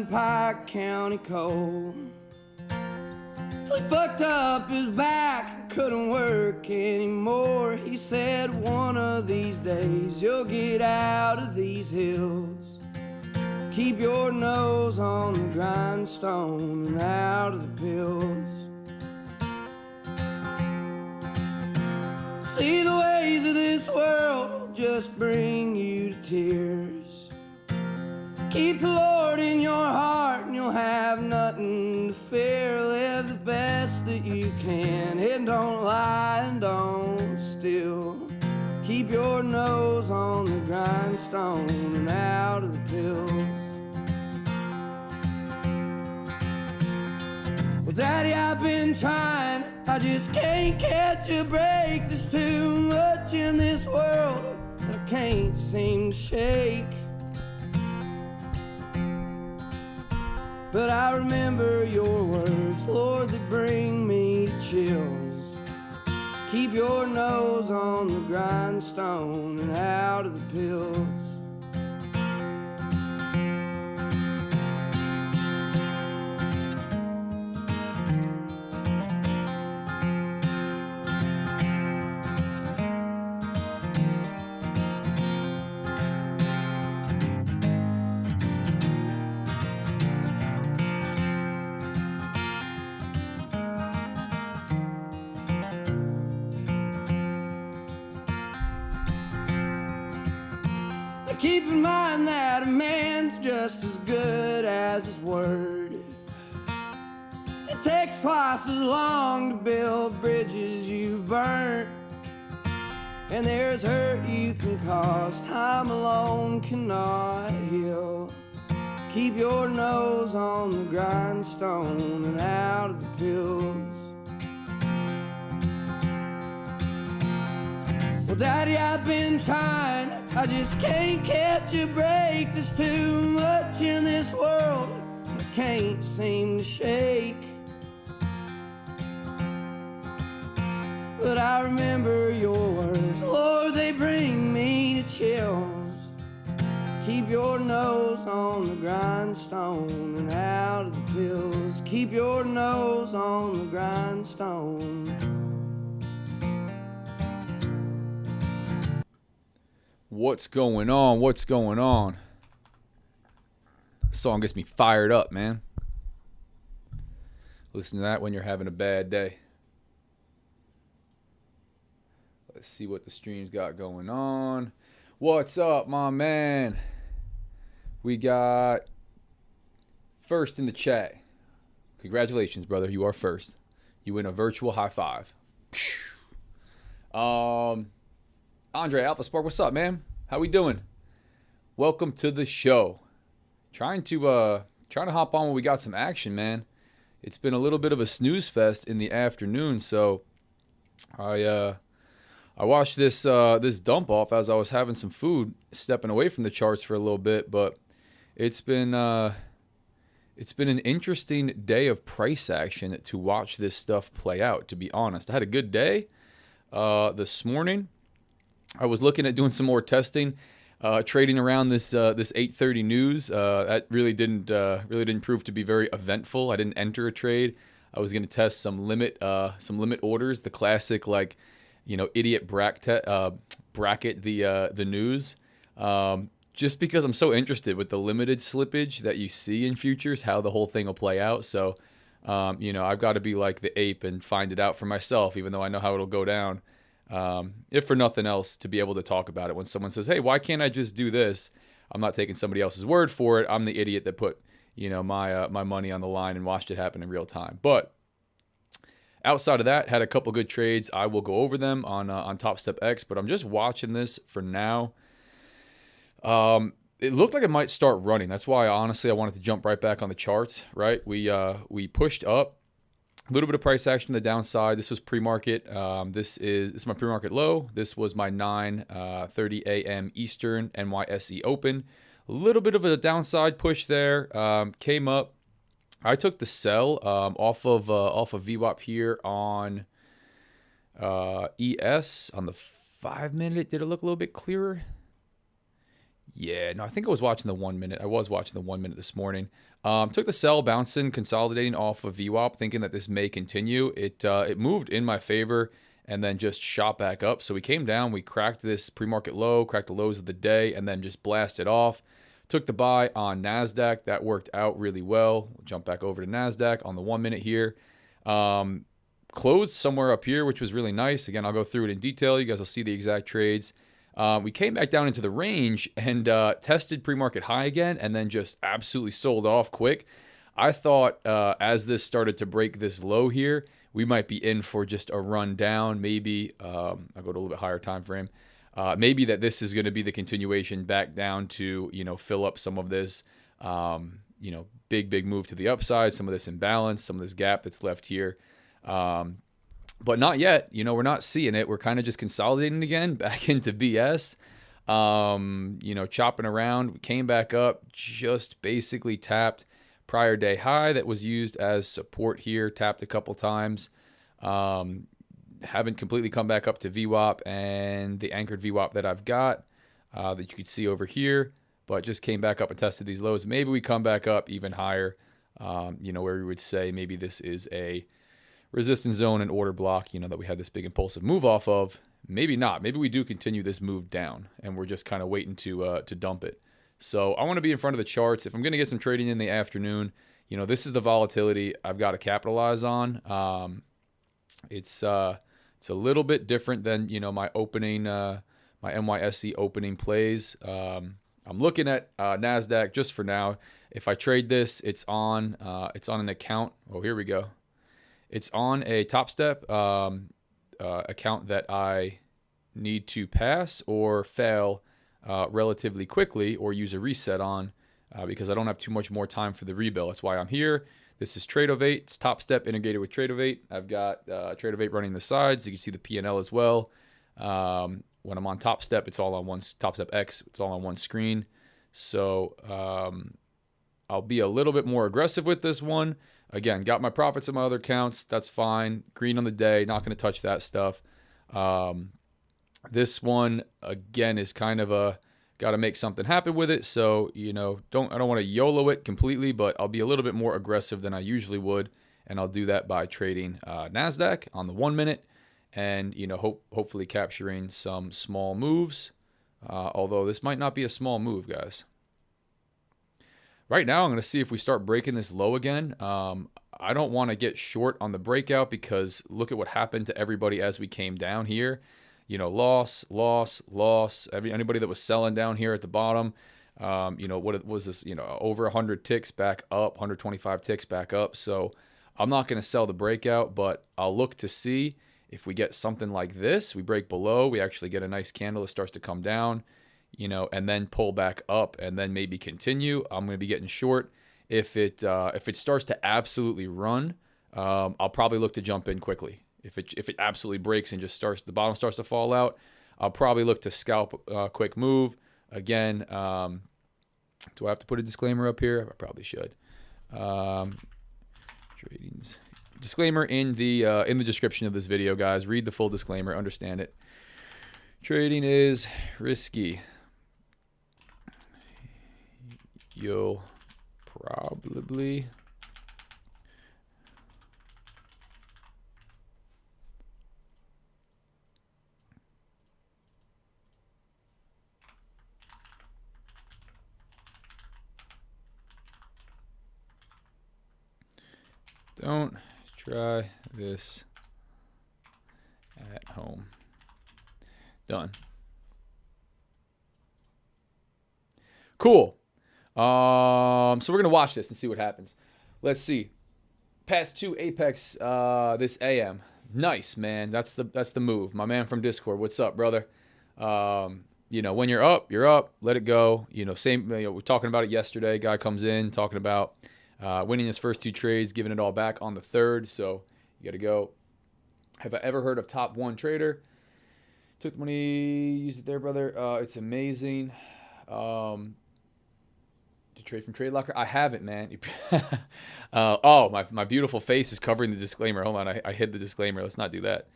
in Pike County coal. He fucked up his back and couldn't work anymore. He said, one of these days you'll get out of these hills. Keep your nose on the grindstone and out of the pills. See, the ways of this world will just bring you to tears. Keep the Lord in your heart and you'll have nothing to fear. Live the best that you can and don't lie and don't steal. Keep your nose on the grindstone and out of the pills. Well, Daddy, I've been trying, I just can't catch a break. There's too much in this world that I can't seem to shake. But I remember your words, Lord, that bring me to chills. Keep your nose on the grindstone and out of the pills. Keep in mind that a man's just as good as his word. It takes twice as long to build bridges you've burnt. And there's hurt you can cause, time alone cannot heal. Keep your nose on the grindstone and out of the pills. Well, Daddy, I've been trying, I just can't catch a break. There's too much in this world I can't seem to shake. But I remember your words, Lord, they bring me to chills. Keep your nose on the grindstone and out of the pills. Keep your nose on the grindstone. What's going on? What's going on? This song gets me fired up, man. Listen to that when you're having a bad day. Let's see what the stream's got going on. What's up, my man? We got first in the chat. Congratulations, brother. You are first. You win a virtual high five. Andre Alpha Spark, what's up, man? How we doing? Welcome to the show. Trying to hop on when we got some action, man. It's been a little bit of a snooze fest in the afternoon, so I watched this dump off as I was having some food, stepping away from the charts for a little bit, but it's been an interesting day of price action to watch this stuff play out, to be honest. I had a good day this morning. I was looking at doing some more testing, trading around this 8:30 news. That really didn't prove to be very eventful. I didn't enter a trade. I was going to test some limit orders, the classic idiot bracket the news. Just because I'm so interested with the limited slippage that you see in futures, how the whole thing will play out. So, I've got to be like the ape and find it out for myself, even though I know how it'll go down. If for nothing else, to be able to talk about it. When someone says, hey, why can't I just do this? I'm not taking somebody else's word for it. I'm the idiot that put, my money on the line and watched it happen in real time. But outside of that, had a couple good trades. I will go over them on Top Step X, but I'm just watching this for now. It looked like it might start running. That's why, honestly, I wanted to jump right back on the charts, right? We pushed up. A little bit of price action to the downside. This was pre-market. This is my pre-market low. This was my 9:30 a.m. Eastern NYSE open. A little bit of a downside push there. Came up. I took the sell off of VWAP here on ES on the 5-minute. Did it look a little bit clearer? Yeah, no, I think I was watching the 1 minute. I was watching the 1 minute this morning. Took the sell, bouncing, consolidating off of VWAP, thinking that this may continue. It moved in my favor and then just shot back up. So we came down, we cracked this pre-market low, cracked the lows of the day, and then just blasted off. Took the buy on NASDAQ. That worked out really well. We'll jump back over to NASDAQ on the 1 minute here. Closed somewhere up here, which was really nice. Again, I'll go through it in detail. You guys will see the exact trades. We came back down into the range and tested pre-market high again and then just absolutely sold off quick. I thought as this started to break this low here, we might be in for just a run down. Maybe I'll go to a little bit higher time frame. Maybe that this is going to be the continuation back down to, fill up some of this, big move to the upside, some of this imbalance, some of this gap that's left here. But not yet. We're not seeing it. We're kind of just consolidating again back into BS. Chopping around. We came back up, just basically tapped prior day high that was used as support here. Tapped a couple times. Haven't completely come back up to VWAP and the anchored VWAP that I've got that you can see over here, but just came back up and tested these lows. Maybe we come back up even higher, where we would say maybe this is a resistance zone and order block, that we had this big impulsive move off of. Maybe not. Maybe we do continue this move down and we're just kind of waiting to dump it. So I want to be in front of the charts. If I'm going to get some trading in the afternoon, this is the volatility I've got to capitalize on. It's a little bit different than, my opening, my NYSE opening plays. I'm looking at NASDAQ just for now. If I trade this, it's on an account. Oh, here we go. It's on a Top Step account that I need to pass or fail relatively quickly or use a reset on because I don't have too much more time for the rebuild. That's why I'm here. This is Tradeovate. It's Top Step integrated with Tradeovate. I've got Tradeovate running the sides. You can see the P&L as well. When I'm on Top Step, it's all on one Top Step X. It's all on one screen. So I'll be a little bit more aggressive with this one. Again, got my profits in my other accounts. That's fine. Green on the day. Not going to touch that stuff. This one, again, is kind of got to make something happen with it. So, I don't want to YOLO it completely, but I'll be a little bit more aggressive than I usually would. And I'll do that by trading NASDAQ on the 1 minute and, hopefully capturing some small moves. Although this might not be a small move, guys. Right now, I'm going to see if we start breaking this low again. I don't want to get short on the breakout because look at what happened to everybody as we came down here. Loss. Anybody that was selling down here at the bottom, what was this? Over 100 ticks back up, 125 ticks back up. So I'm not going to sell the breakout, but I'll look to see if we get something like this. We break below, we actually get a nice candle that starts to come down. And then pull back up and then maybe continue. I'm going to be getting short. If it starts to absolutely run, I'll probably look to jump in quickly. If it absolutely breaks and just the bottom starts to fall out, I'll probably look to scalp a quick move. Again, do I have to put a disclaimer up here? I probably should. Trading's disclaimer in the description of this video, guys. Read the full disclaimer, understand it. Trading is risky. You'll probably don't try this at home. Done. Cool. So we're gonna watch this and see what happens. Let's see. Past 2 Apex this AM. Nice, man. That's the move. My man from Discord. What's up, brother? When you're up, you're up. Let it go. Same. We're talking about it yesterday. Guy comes in talking about winning his first 2 trades, giving it all back on the 3rd. So you got to go. Have I ever heard of Top 1 Trader? Took the money, used it there, brother. It's amazing. To trade from Trade Locker? I haven't, man. My beautiful face is covering the disclaimer. Hold on, I hid the disclaimer. Let's not do that.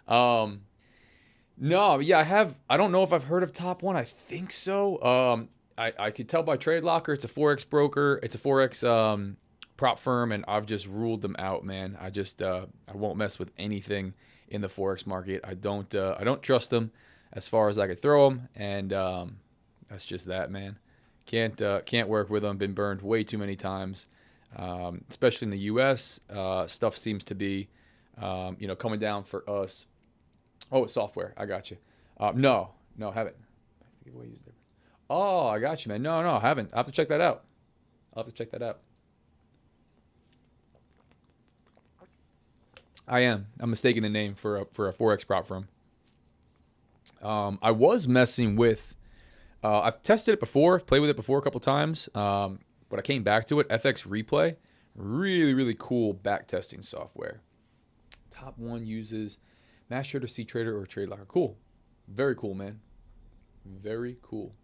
No, yeah, I have. I don't know if I've heard of Top 1. I think so. I could tell by Trade Locker it's a forex broker, it's a forex prop firm, and I've just ruled them out, man. I won't mess with anything in the forex market. I don't trust them as far as I could throw them, and that's just that, man. Can't work with them. Been burned way too many times, especially in the U.S. Stuff seems to be, coming down for us. Oh, it's software. I got you. No, haven't. I think I used it. Oh, I got you, man. No, I haven't. I have to check that out. I'm mistaking the name for a forex prop firm. I was messing with. I've tested it before, played with it before a couple times, but I came back to it. FX Replay, really, really cool back testing software. Top one uses MasterTrader, CTrader, or TradeLocker. Cool, very cool, man. Very cool.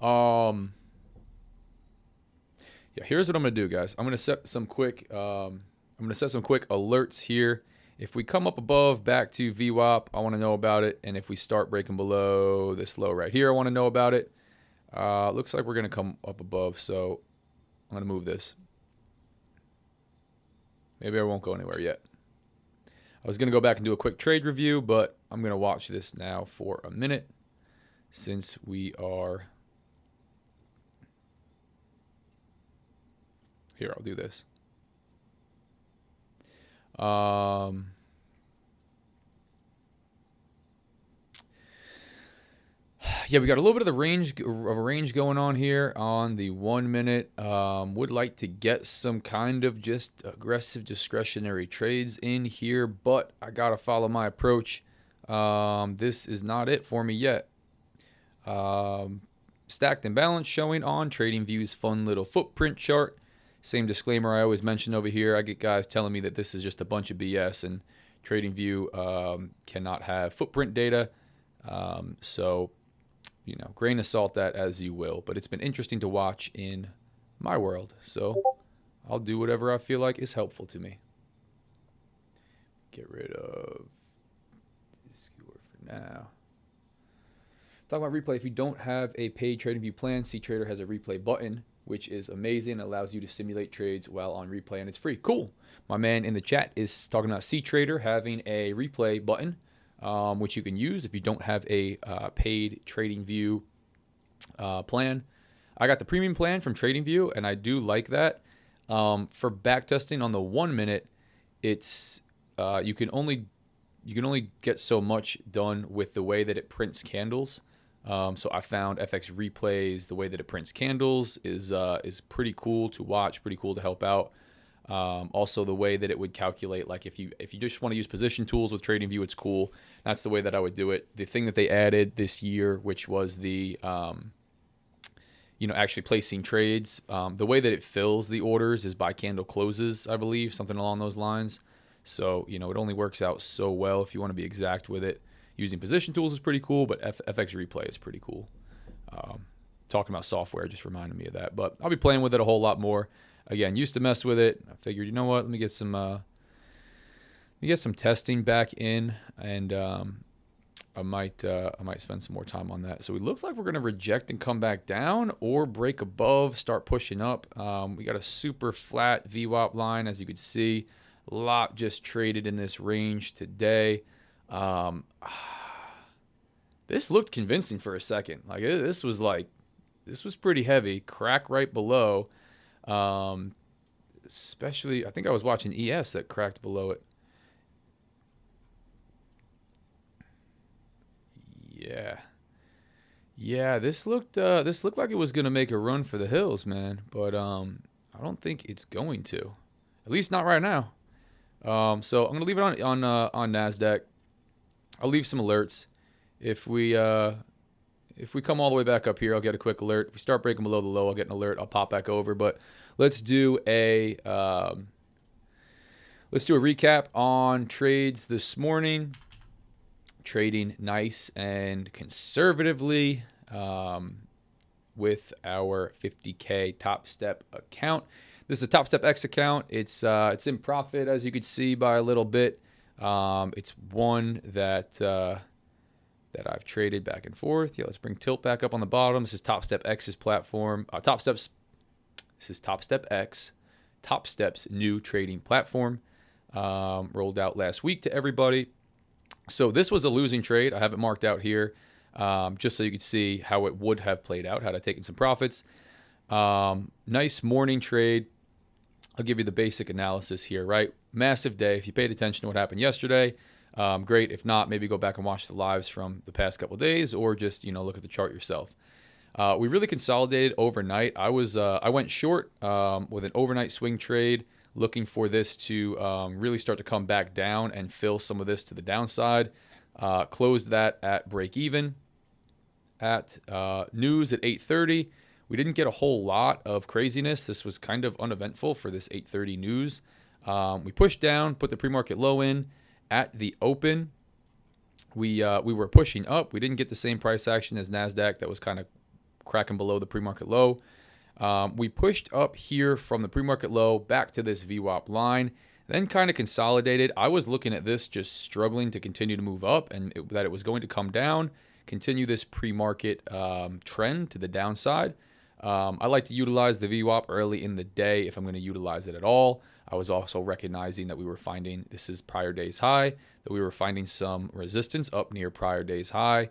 Yeah, here's what I'm gonna do, guys. I'm gonna set some quick alerts here. If we come up above back to VWAP, I want to know about it. And if we start breaking below this low right here, I want to know about it. Looks like we're going to come up above, so I'm going to move this. Maybe I won't go anywhere yet. I was going to go back and do a quick trade review, but I'm going to watch this now for a minute since we are here. I'll do this. Yeah, we got a little bit of a range going on here on the 1 minute. Would like to get some kind of just aggressive discretionary trades in here, but I gotta follow my approach. This is not it for me yet. Stacked and balanced showing on TradingView's fun little footprint chart. Same disclaimer I always mention over here. I get guys telling me that this is just a bunch of BS and TradingView cannot have footprint data. So, grain of salt that as you will. But it's been interesting to watch in my world. So I'll do whatever I feel like is helpful to me. Get rid of this keyword for now. Talking about replay, if you don't have a paid TradingView plan, CTrader has a replay button, which is amazing. It allows you to simulate trades while on replay, and it's free. Cool. My man in the chat is talking about CTrader having a replay button, which you can use if you don't have a paid TradingView plan. I got the premium plan from TradingView, and I do like that. For backtesting on the 1 minute, it's you can only get so much done with the way that it prints candles. So I found FX Replays, the way that it prints candles is pretty cool to watch, pretty cool to help out. Also, the way that it would calculate, like if you just want to use position tools with TradingView, it's cool. That's the way that I would do it. The thing that they added this year, which was the actually placing trades, the way that it fills the orders is by candle closes, I believe, something along those lines. So it only works out so well if you want to be exact with it. Using position tools is pretty cool, but FX Replay is pretty cool. Talking about software just reminded me of that. But I'll be playing with it a whole lot more. Again, used to mess with it. I figured, you know what? Let me get some testing back in, and I might spend some more time on that. So it looks like we're gonna reject and come back down, or break above, start pushing up. We got a super flat VWAP line, as you can see. A lot just traded in this range today. This looked convincing for a second. This was pretty heavy. Crack right below. Especially, I think I was watching ES that cracked below it. Yeah, this looked like it was gonna make a run for the hills, man. But I don't think it's going to. At least not right now. So I'm gonna leave it on NASDAQ. I'll leave some alerts. If we come all the way back up here, I'll get a quick alert. If we start breaking below the low, I'll get an alert. I'll pop back over. But let's do a recap on trades this morning. Trading nice and conservatively with our 50K Top Step account. This is a Top Step X account. It's in profit, as you can see, by a little bit. It's one that that I've traded back and forth. Yeah, let's bring Tilt back up on the bottom. This is Top Step X's platform. This is Top Step X, Top Step's new trading platform. Rolled out last week to everybody. So this was a losing trade. I have it marked out here just so you can see how it would have played out had I taken some profits. Nice morning trade. I'll give you the basic analysis here, right? Massive day. If you paid attention to what happened yesterday, great. If not, maybe go back and watch the lives from the past couple of days, or just, look at the chart yourself. We really consolidated overnight. I went short with an overnight swing trade, looking for this to really start to come back down and fill some of this to the downside. Closed that at break even at news at 8:30. We didn't get a whole lot of craziness. This was kind of uneventful for this 8:30 news. We pushed down, put the pre-market low in at the open. We were pushing up. We didn't get the same price action as NASDAQ that was kind of cracking below the pre-market low. We pushed up here from the pre-market low back to this VWAP line, then kind of consolidated. I was looking at this just struggling to continue to move up, and that it was going to come down, continue this pre-market trend to the downside. I like to utilize the VWAP early in the day if I'm going to utilize it at all. I was also recognizing that we were finding, this is prior day's high, that we were finding some resistance up near prior day's high.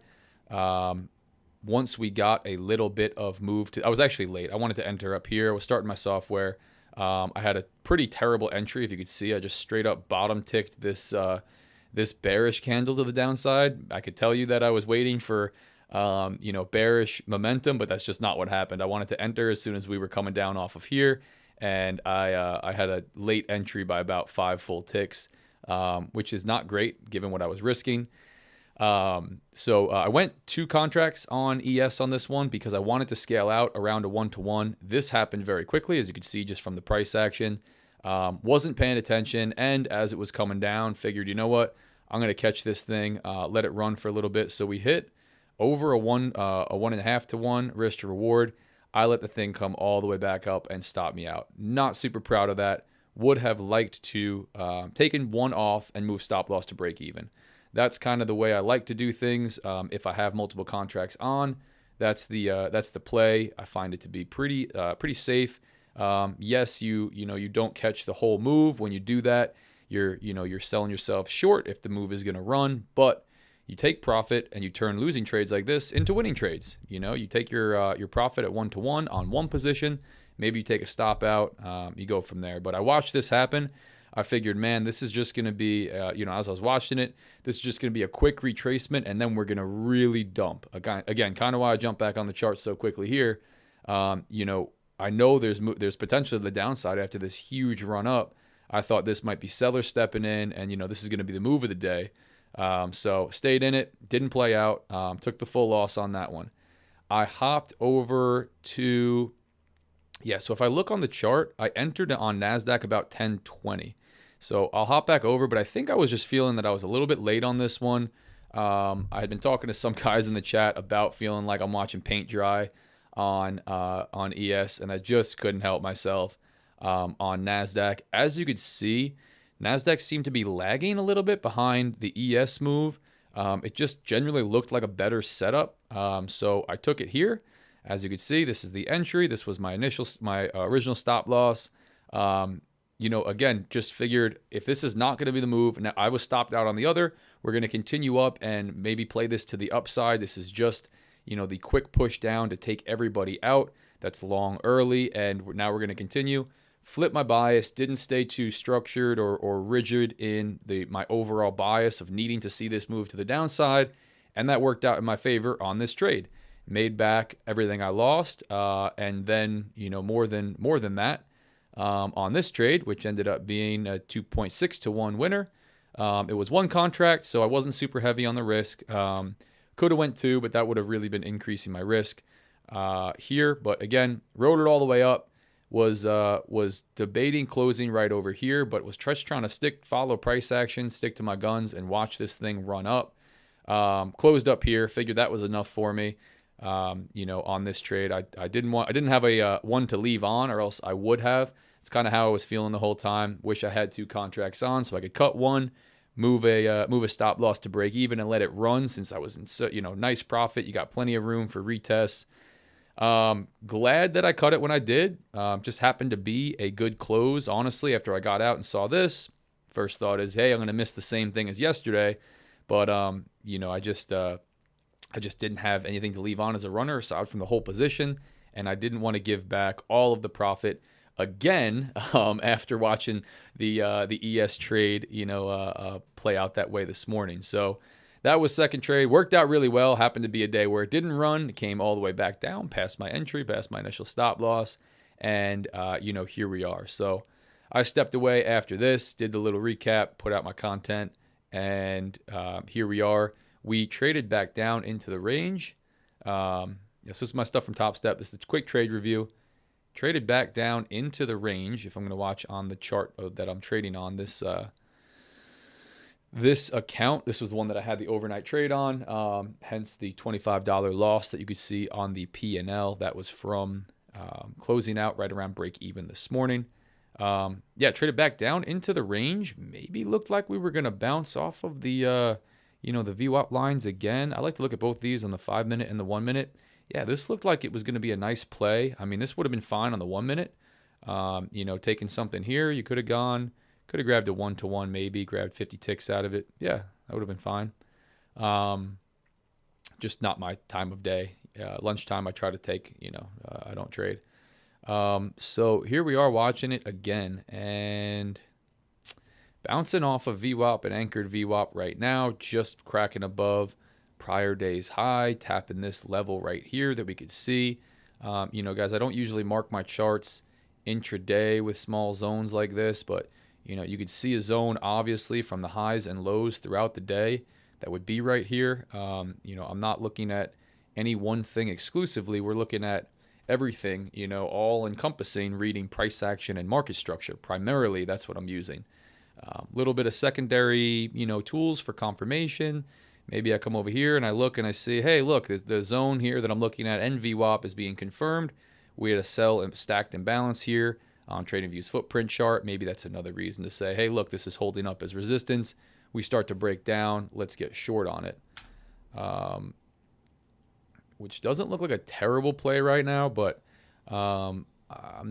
Once we got a little bit of move to, I was actually late. I wanted to enter up here. I was starting my software. I had a pretty terrible entry. If you could see, I just straight up bottom ticked this bearish candle to the downside. I could tell you that I was waiting for bearish momentum, but that's just not what happened. I wanted to enter as soon as we were coming down off of here, and I had a late entry by about 5 full ticks, which is not great given what I was risking. So I went 2 contracts on ES on this one because I wanted to scale out around a 1-to-1. This happened very quickly, as you can see just from the price action. Wasn't paying attention, and as it was coming down, figured, you know what, I'm going to catch this thing, let it run for a little bit. So we hit over a 1.5-to-1 risk to reward. I let the thing come all the way back up and stop me out. Not super proud of that. Would have liked to taken one off and move stop loss to break even. That's kind of the way I like to do things. If I have multiple contracts on, that's the play. I find it to be pretty safe. Yes, you don't catch the whole move. When you do that, you're selling yourself short if the move is going to run, but you take profit and you turn losing trades like this into winning trades. You take your profit at 1-to-1 on one position. Maybe you take a stop out. You go from there. But I watched this happen. I figured, man, this is just going to be, as I was watching it, this is just going to be a quick retracement, and then we're going to really dump. Again, kind of why I jumped back on the chart so quickly here. I know there's potential to the downside after this huge run up. I thought this might be sellers stepping in, and this is going to be the move of the day. So stayed in it, didn't play out, took the full loss on that one. I hopped over to, so if I look on the chart, I entered on NASDAQ about 10:20. So I'll hop back over, but I think I was just feeling that I was a little bit late on this one. I had been talking to some guys in the chat about feeling like I'm watching paint dry on ES, and I just couldn't help myself on NASDAQ. As you could see, NASDAQ seemed to be lagging a little bit behind the ES move. It just generally looked like a better setup. So I took it here. As you can see, this is the entry. This was my original stop loss. Again, just figured if this is not going to be the move, now I was stopped out on the other. We're going to continue up and maybe play this to the upside. This is just, the quick push down to take everybody out. That's long early, and now we're going to continue. Flip my bias, didn't stay too structured or rigid in my overall bias of needing to see this move to the downside, and that worked out in my favor on this trade. Made back everything I lost, and then more than that on this trade, which ended up being a 2.6-to-1 winner. It was one contract, so I wasn't super heavy on the risk. Could have went 2, but that would have really been increasing my risk here. But again, rode it all the way up. Was debating closing right over here, but was just trying to follow price action, stick to my guns, and watch this thing run up. Closed up here. Figured that was enough for me. On this trade, I didn't have a one to leave on, or else I would have. It's kind of how I was feeling the whole time. Wish I had 2 contracts on so I could cut one, move a stop loss to break even and let it run since I was in nice profit. You got plenty of room for retests. Glad that I cut it when I did. Just happened to be a good close, honestly, after I got out and saw this. First thought is, hey, I'm going to miss the same thing as yesterday. But, I just didn't have anything to leave on as a runner aside from the whole position. And I didn't want to give back all of the profit again after watching the ES trade, play out that way this morning. So that was second trade. Worked out really well. Happened to be a day where it didn't run. It came all the way back down past my entry, past my initial stop loss. And, here we are. So I stepped away after this, did the little recap, put out my content, and here we are. We traded back down into the range. This is my stuff from Top Step. This is the quick trade review. Traded back down into the range. If I'm going to watch on the chart that I'm trading on, this account, this was the one that I had the overnight trade on, hence the $25 loss that you could see on the P&L. That was from closing out right around break even this morning. Traded back down into the range. Maybe looked like we were going to bounce off of the the VWAP lines again. I like to look at both these on the 5 minute and the 1 minute. Yeah, this looked like it was going to be a nice play. I mean, this would have been fine on the 1 minute. Taking something here, you could have grabbed a 1-to-1 maybe, grabbed 50 ticks out of it. Yeah, that would have been fine. Just not my time of day. Lunchtime I try to take, I don't trade. So here we are watching it again and bouncing off of VWAP and anchored VWAP right now, just cracking above prior day's high, tapping this level right here that we could see. Guys, I don't usually mark my charts intraday with small zones like this, but you could see a zone obviously from the highs and lows throughout the day that would be right here. I'm not looking at any one thing exclusively. We're looking at everything, all encompassing reading price action and market structure. Primarily, that's what I'm using. A little bit of secondary, tools for confirmation. Maybe I come over here and I look and I see, hey, look, the zone here that I'm looking at, NVWAP, is being confirmed. We had a sell and stacked imbalance here on TradingView's footprint chart. Maybe that's another reason to say, hey, look, this is holding up as resistance. We start to break down. Let's get short on it. Which doesn't look like a terrible play right now, but I'm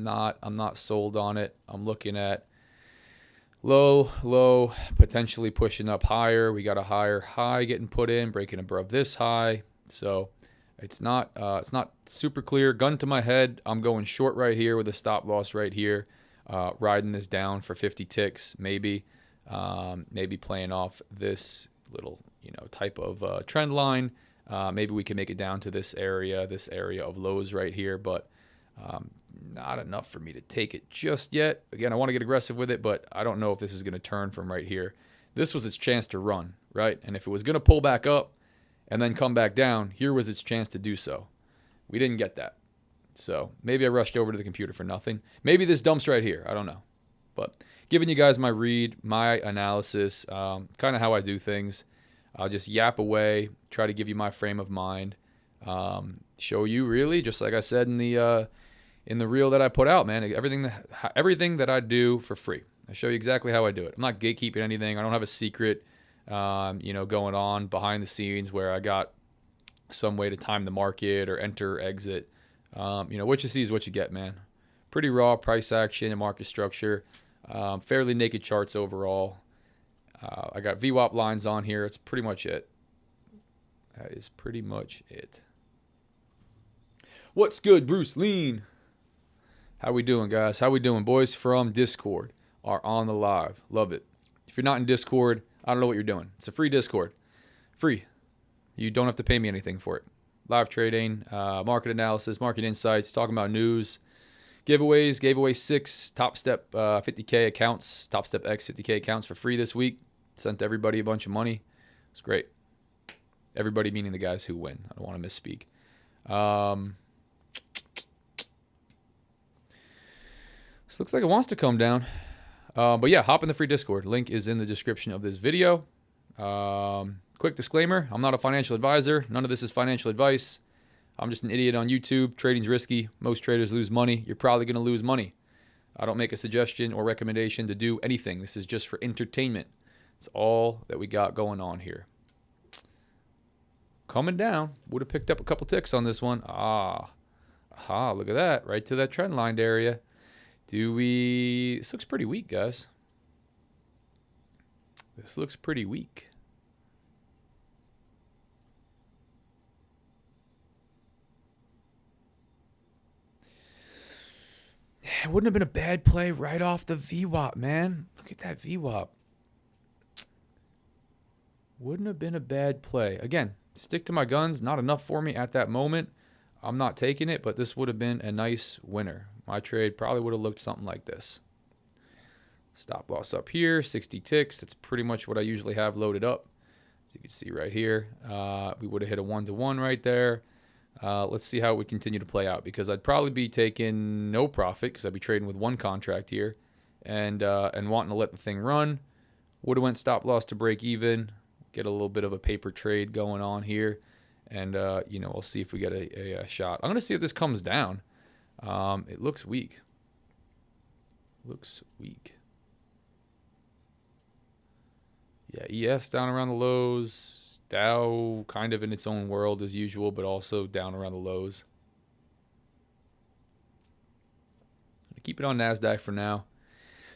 not sold on it. I'm looking at low, potentially pushing up higher. We got a higher high getting put in, breaking above this high. So it's not super clear. Gun to my head, I'm going short right here with a stop loss right here, riding this down for 50 ticks, maybe playing off this little type of trend line. Maybe we can make it down to this area of lows right here, but not enough for me to take it just yet. Again, I want to get aggressive with it, but I don't know if this is going to turn from right here. This was its chance to run, right? And if it was going to pull back up and then come back down, here was its chance to do so. We didn't get that. So maybe I rushed over to the computer for nothing. Maybe this dumps right here. I don't know. But giving you guys my read, my analysis, kind of how I do things. I'll just yap away, try to give you my frame of mind, show you really, just like I said in the reel that I put out, man, everything that I do for free. I show you exactly how I do it. I'm not gatekeeping anything. I don't have a secret, going on behind the scenes where I got some way to time the market or enter or exit. What you see is what you get, man. Pretty raw price action and market structure. Fairly naked charts overall. I got VWAP lines on here. It's pretty much it. That is pretty much it. What's good, Bruce Lean? How we doing, guys? How we doing? Boys from Discord are on the live. Love it. If you're not in Discord, I don't know what you're doing. It's a free Discord. Free. You don't have to pay me anything for it. Live trading, market analysis, market insights, talking about news, giveaways. Gave away 6 Top Step 50K accounts, Top Step X 50K accounts for free this week. Sent everybody a bunch of money. It's great. Everybody meaning the guys who win. I don't want to misspeak. This looks like it wants to come down. But yeah, hop in the free Discord. Link is in the description of this video. Quick disclaimer, I'm not a financial advisor. None of this is financial advice. I'm just an idiot on YouTube. Trading's risky. Most traders lose money. You're probably going to lose money. I don't make a suggestion or recommendation to do anything. This is just for entertainment. It's all that we got going on here. Coming down. Would have picked up a couple ticks on this one. Look at that. Right to that trend line area. This looks pretty weak, guys. This looks pretty weak. It wouldn't have been a bad play right off the VWAP, man. Look at that VWAP. Wouldn't have been a bad play. Again, stick to my guns. Not enough for me at that moment. I'm not taking it, but this would have been a nice winner. My trade probably would have looked something like this. Stop loss up here, 60 ticks. That's pretty much what I usually have loaded up. As you can see right here, we would have hit a 1-to-1 right there. Let's see how it would continue to play out, because I'd probably be taking no profit because I'd be trading with one contract here and wanting to let the thing run. Would have went stop loss to break even, get a little bit of a paper trade going on here, and we'll see if we get a shot. I'm going to see if this comes down. It looks weak. Looks weak. Yeah, ES down around the lows. Dow kind of in its own world as usual, but also down around the lows. Keep it on NASDAQ for now.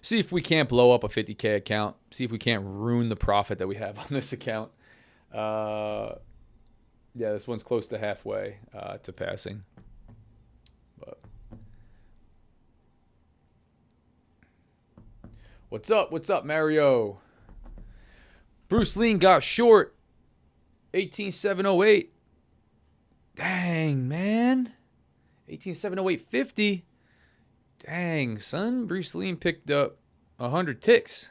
See if we can't blow up a 50K account. See if we can't ruin the profit that we have on this account. Yeah, this one's close to halfway to passing. But what's up? What's up, Mario? Bruce Lee got short. 18,708. Dang, man. 18,708.50. Dang, son. Bruce Lee picked up 100 ticks.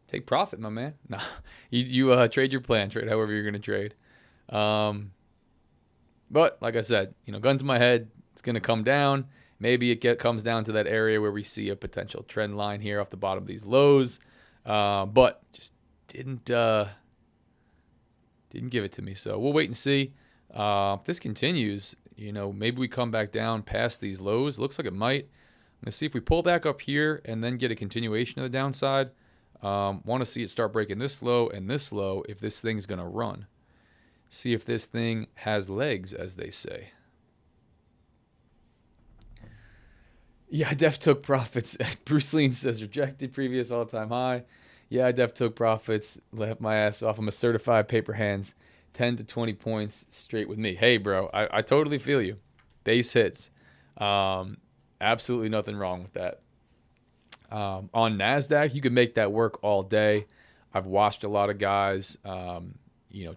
Take profit, my man. Nah, you trade your plan. Trade however you're going to trade. But like I said, gun to my head. It's going to come down. Maybe it comes down to that area where we see a potential trend line here off the bottom of these lows. But just didn't give it to me. So we'll wait and see. If this continues, maybe we come back down past these lows. Looks like it might. I'm going to see if we pull back up here and then get a continuation of the downside. Want to see it start breaking this low and this low if this thing's going to run. See if this thing has legs, as they say. Yeah, I def took profits. Bruce Lee says rejected previous all-time high. Yeah, I def took profits. Left my ass off. I'm a certified paper hands. 10 to 20 points straight with me. Hey, bro, I totally feel you. Base hits. Absolutely nothing wrong with that. On NASDAQ, you can make that work all day. I've watched a lot of guys,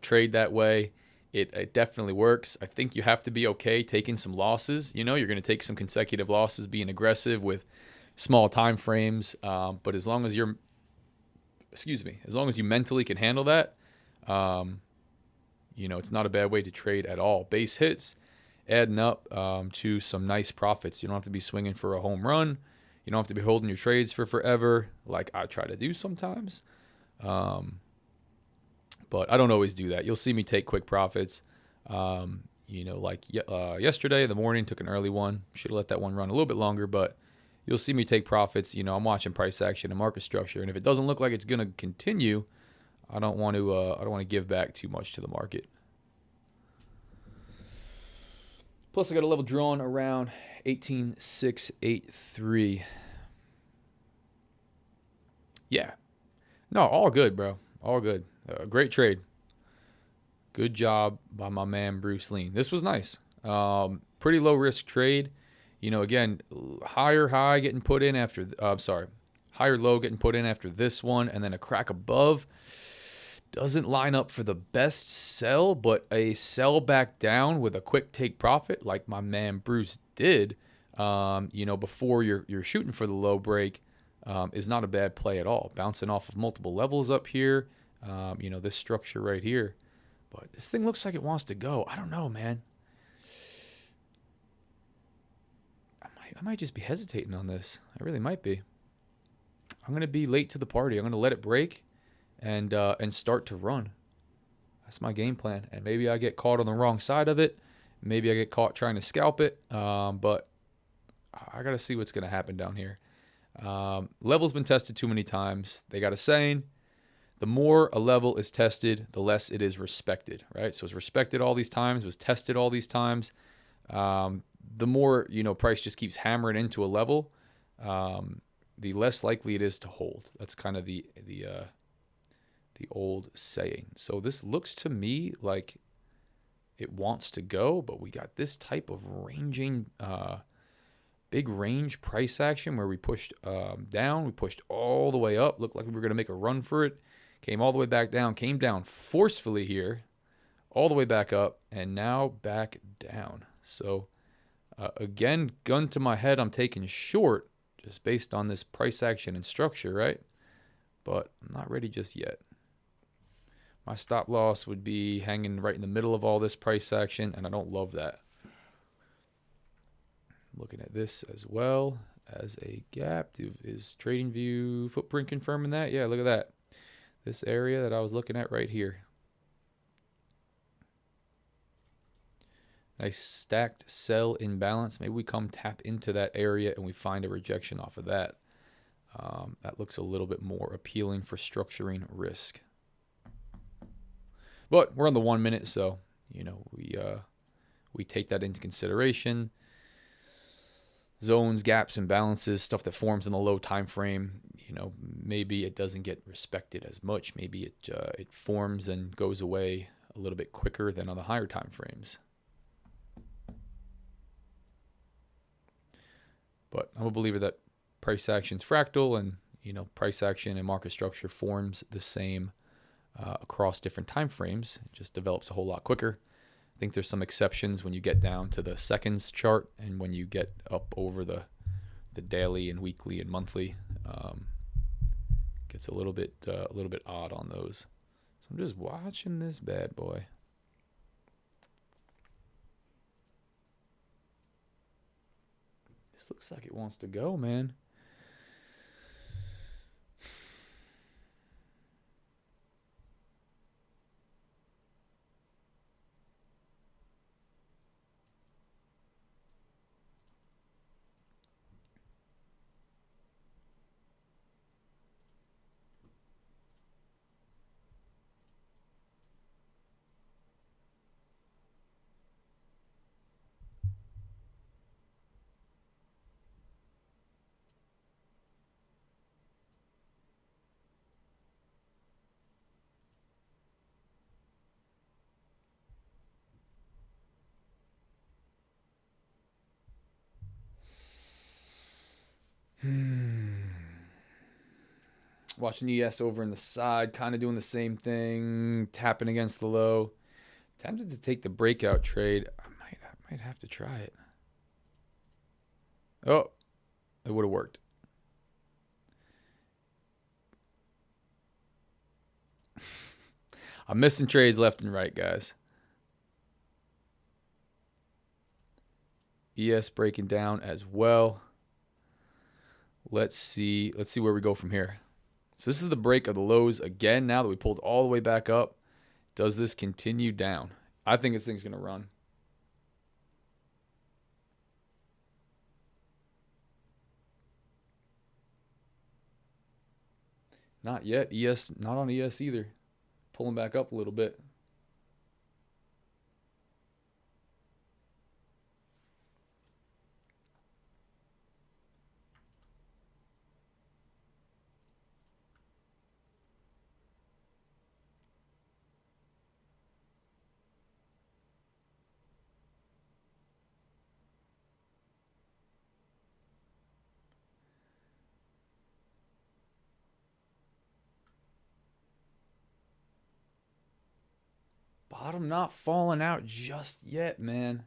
trade that way. It definitely works. I think you have to be okay taking some losses. You're going to take some consecutive losses, being aggressive with small time frames. But as long as you mentally can handle that, it's not a bad way to trade at all. Base hits, adding up to some nice profits. You don't have to be swinging for a home run. You don't have to be holding your trades for forever, like I try to do sometimes. But I don't always do that. You'll see me take quick profits. Yesterday in the morning, took an early one. Should have let that one run a little bit longer, but you'll see me take profits. I'm watching price action and market structure, and if it doesn't look like it's going to continue, I don't want to give back too much to the market. Plus, I got a level drawn around 18,683. Yeah. No, all good, bro. All good. Great trade. Good job by my man Bruce Lee. This was nice. Pretty low risk trade. Again, higher high getting put in after. Higher low getting put in after this one, and then a crack above. Doesn't line up for the best sell, but a sell back down with a quick take profit like my man Bruce did. Before you're shooting for the low break, is not a bad play at all. Bouncing off of multiple levels up here. This structure right here. But this thing looks like it wants to go. I don't know, man. I might just be hesitating on this. I really might be. I'm going to be late to the party. I'm going to let it break and start to run. That's my game plan. And maybe I get caught on the wrong side of it. Maybe I get caught trying to scalp it. But I got to see what's going to happen down here. Level's been tested too many times. They got a saying, The more a level is tested, the less it is respected, right? So it's respected all these times, was tested all these times. The more, price just keeps hammering into a level, the less likely it is to hold. That's kind of the old saying. So this looks to me like it wants to go, but we got this type of ranging, big range price action where we pushed down, we pushed all the way up, looked like we were going to make a run for it, came all the way back down, came down forcefully here, all the way back up, and now back down. So again, gun to my head, I'm taking short just based on this price action and structure, right? But I'm not ready just yet. My stop loss would be hanging right in the middle of all this price action, and I don't love that. Looking at this as well as a gap. Is TradingView footprint confirming that? Yeah, look at that. This area that I was looking at right here. Nice stacked sell imbalance. Maybe we come tap into that area and we find a rejection off of that. That looks a little bit more appealing for structuring risk. But we're on the 1 minute, so we take that into consideration. Zones, gaps, imbalances, stuff that forms in the low time frame. Maybe it doesn't get respected as much. Maybe it forms and goes away a little bit quicker than on the higher time frames. But I'm a believer that price action is fractal, and price action and market structure forms the same across different time frames. It just develops a whole lot quicker. I think there's some exceptions when you get down to the seconds chart and when you get up over the daily and weekly and monthly. Gets a little bit odd on those. So I'm just watching this bad boy. This looks like it wants to go, man. Watching ES over in the side, kind of doing the same thing, tapping against the low. Tempted to take the breakout trade. I might have to try it. Oh, it would have worked. I'm missing trades left and right, guys. ES breaking down as well. Let's see where we go from here. So this is the break of the lows again. Now that we pulled all the way back up, does this continue down? I think this thing's going to run. Not yet. ES, not on ES either. Pulling back up a little bit. Bottom not falling out just yet, man.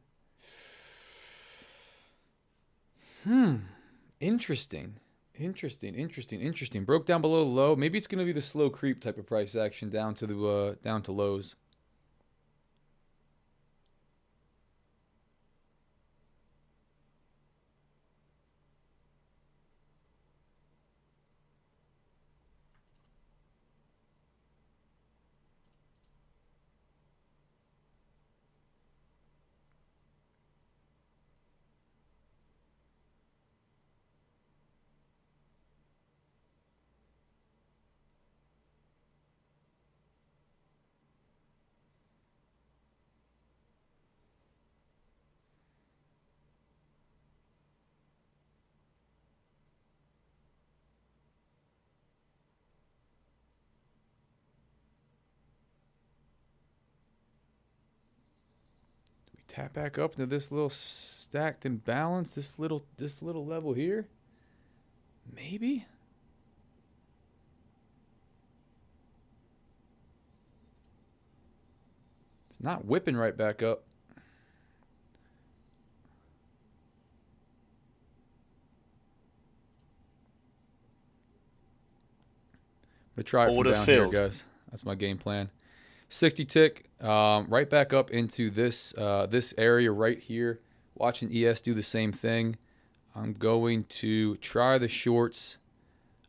Interesting. Broke down below the low. Maybe it's going to be the slow creep type of price action down to the down to lows. Tap back up into this little stacked imbalance, this little level here. Maybe. It's not whipping right back up. I'm gonna try it from Order down here, filled. guys. That's my game plan. 60 tick, right back up into this this area right here. Watching ES do the same thing. I'm going to try the shorts,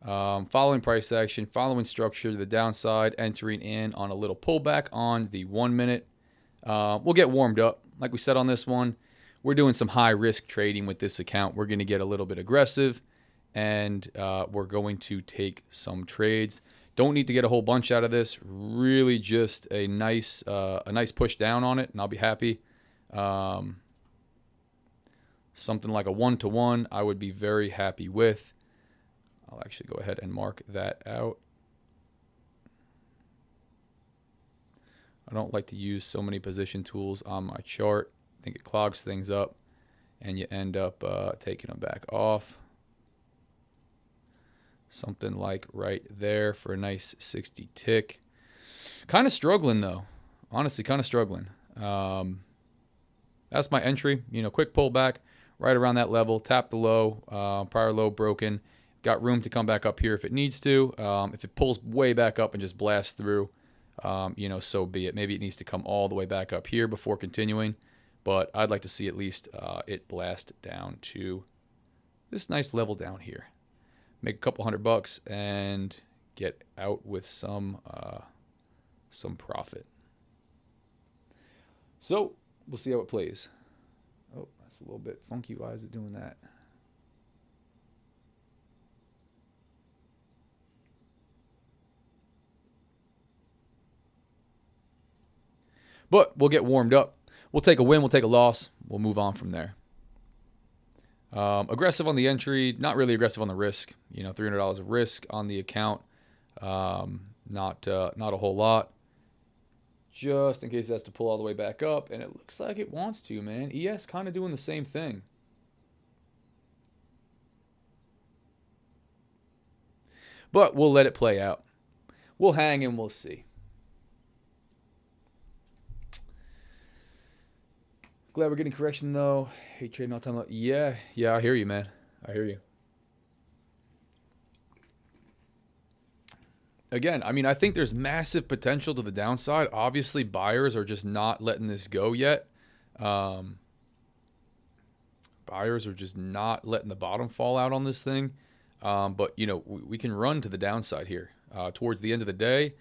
following price action, following structure to the downside, entering in on a little pullback on the 1 minute. We'll get warmed up. Like we said on this one, we're doing some high risk trading with this account. We're going to get a little bit aggressive, and we're going to take some trades. Don't need to get a whole bunch out of this. Really just a nice push down on it, and I'll be happy. Something like a 1-to-1 I would be very happy with. I'll actually go ahead and mark that out. I don't like to use so many position tools on my chart. I think it clogs things up, and you end up taking them back off. Something like right there for a nice 60 tick. Kind of struggling though. Honestly, kind of struggling. That's my entry. Quick pullback right around that level. Tap the low. Prior low broken. Got room to come back up here if it needs to. If it pulls way back up and just blasts through, so be it. Maybe it needs to come all the way back up here before continuing. But I'd like to see at least it blast down to this nice level down here. Make a couple $100 and get out with some profit. So we'll see how it plays. Oh, that's a little bit funky. Why is it doing that? But we'll get warmed up. We'll take a win. We'll take a loss. We'll move on from there. Aggressive on the entry, not really aggressive on the risk. $300 of risk on the account. Not a whole lot. Just in case it has to pull all the way back up, and it looks like it wants to, man. ES kind of doing the same thing. But we'll let it play out. We'll hang and we'll see. Glad we're getting correction though. Hate trading all the time. Yeah, I hear you, man. I hear you. Again, I think there's massive potential to the downside. Obviously, buyers are just not letting this go yet. Buyers are just not letting the bottom fall out on this thing. But, we can run to the downside here. Towards the end of the day,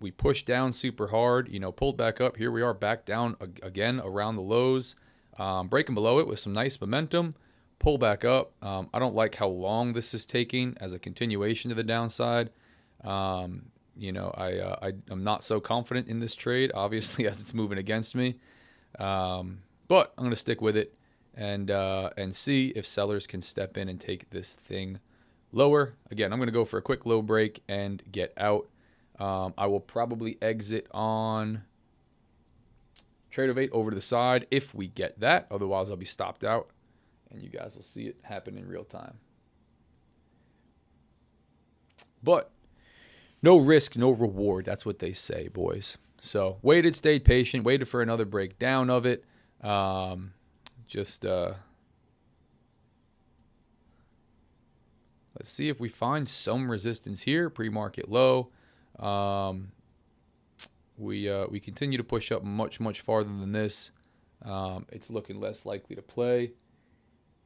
we pushed down super hard, pulled back up. Here we are back down again around the lows, breaking below it with some nice momentum, pull back up. I don't like how long this is taking as a continuation to the downside. I'm not so confident in this trade, obviously, as it's moving against me. But I'm going to stick with it and see if sellers can step in and take this thing lower. Again, I'm going to go for a quick low break and get out. I will probably exit on trade of 8 over to the side if we get that. Otherwise, I'll be stopped out, and you guys will see it happen in real time. But no risk, no reward. That's what they say, boys. So waited, stayed patient, waited for another breakdown of it. Let's see if we find some resistance here. Pre-market low. We continue to push up much farther than this. It's looking less likely to play.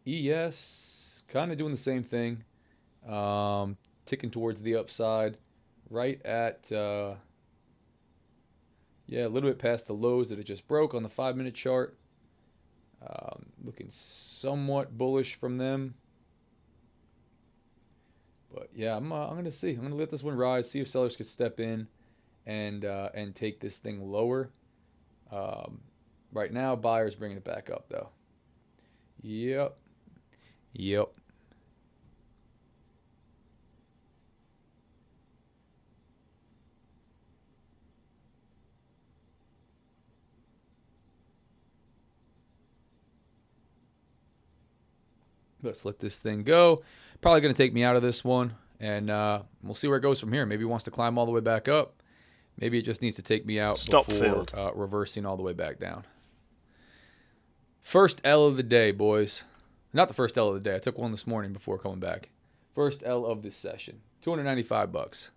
ES kind of doing the same thing. Ticking towards the upside. Right at a little bit past the lows that it just broke on the 5-minute chart. Looking somewhat bullish from them. But yeah, I'm gonna see. I'm gonna let this one ride. See if sellers could step in and take this thing lower. Right now, buyers bringing it back up though. Yep. Let's let this thing go. Probably going to take me out of this one, and we'll see where it goes from here. Maybe it wants to climb all the way back up. Maybe it just needs to take me out before reversing all the way back down. First L of the day, boys. Not the first L of the day. I took one this morning before coming back. First L of this session. $295.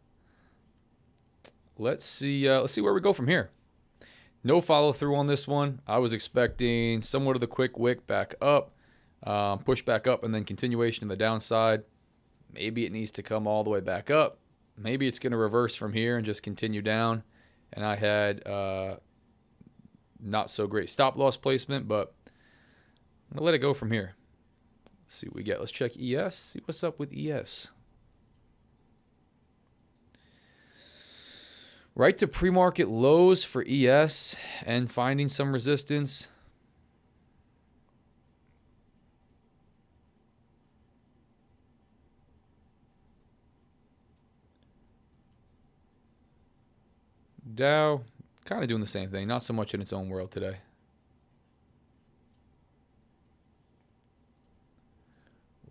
Let's see where we go from here. No follow through on this one. I was expecting somewhat of the quick wick back up, push back up, and then continuation to the downside. Maybe it needs to come all the way back up. Maybe it's going to reverse from here and just continue down. And I had not so great stop loss placement, but I'm going to let it go from here. Let's see what we get. Let's check ES. See what's up with ES. Right to pre-market lows for ES and finding some resistance. Dow, kind of doing the same thing. Not so much in its own world today.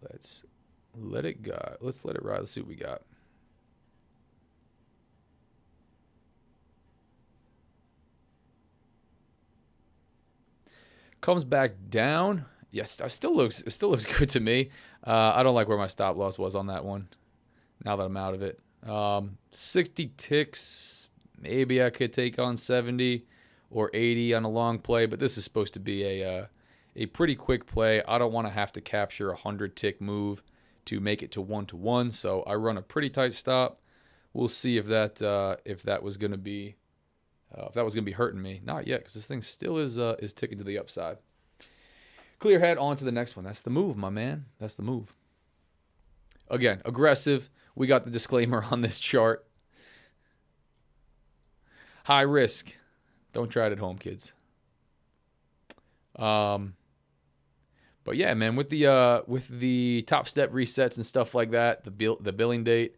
Let's let it go. Let's let it ride. Let's see what we got. Comes back down. Yes, it still looks good to me. I don't like where my stop loss was on that one. Now that I'm out of it, 60 ticks. Maybe I could take on 70 or 80 on a long play, but this is supposed to be a pretty quick play. I don't want to have to capture a 100 tick move to make it to 1-to-1, so I run a pretty tight stop. We'll see if that was going to be hurting me. Not yet, because this thing still is ticking to the upside. Clear head on to the next one. That's the move, my man. That's the move. Again, aggressive. We got the disclaimer on this chart. High risk. Don't try it at home, kids. But yeah, man, with the top step resets and stuff like that, the billing date,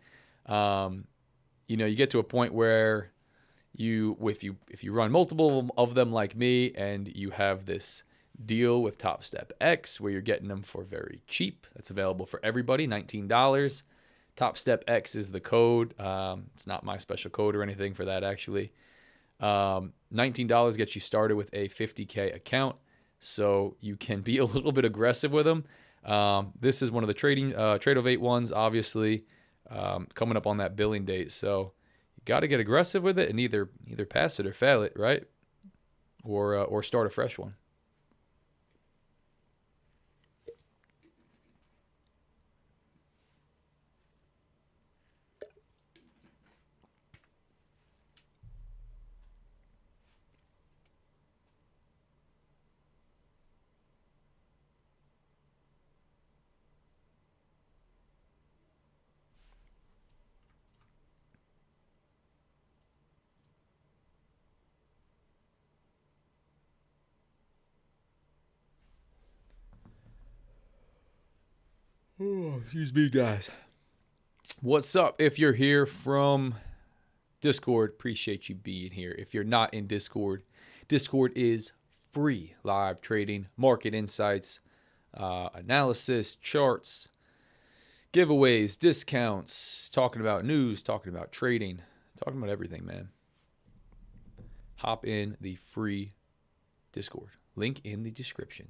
you get to a point where if you run multiple of them like me, and you have this deal with Top Step X where you're getting them for very cheap. That's available for everybody, $19. Top Step X is the code. It's not my special code or anything for that, actually. $19 gets you started with a 50K account, so you can be a little bit aggressive with them. This is one of the Trade-O-Vate ones, obviously, coming up on that billing date. So you got to get aggressive with it and either pass it or fail it, right? Or start a fresh one. Oh, excuse me, guys. What's up? If you're here from Discord, appreciate you being here. If you're not in Discord, Discord is free. Live trading, market insights, analysis, charts, giveaways, discounts, talking about news, talking about trading, talking about everything, man. Hop in the free Discord. Link in the description.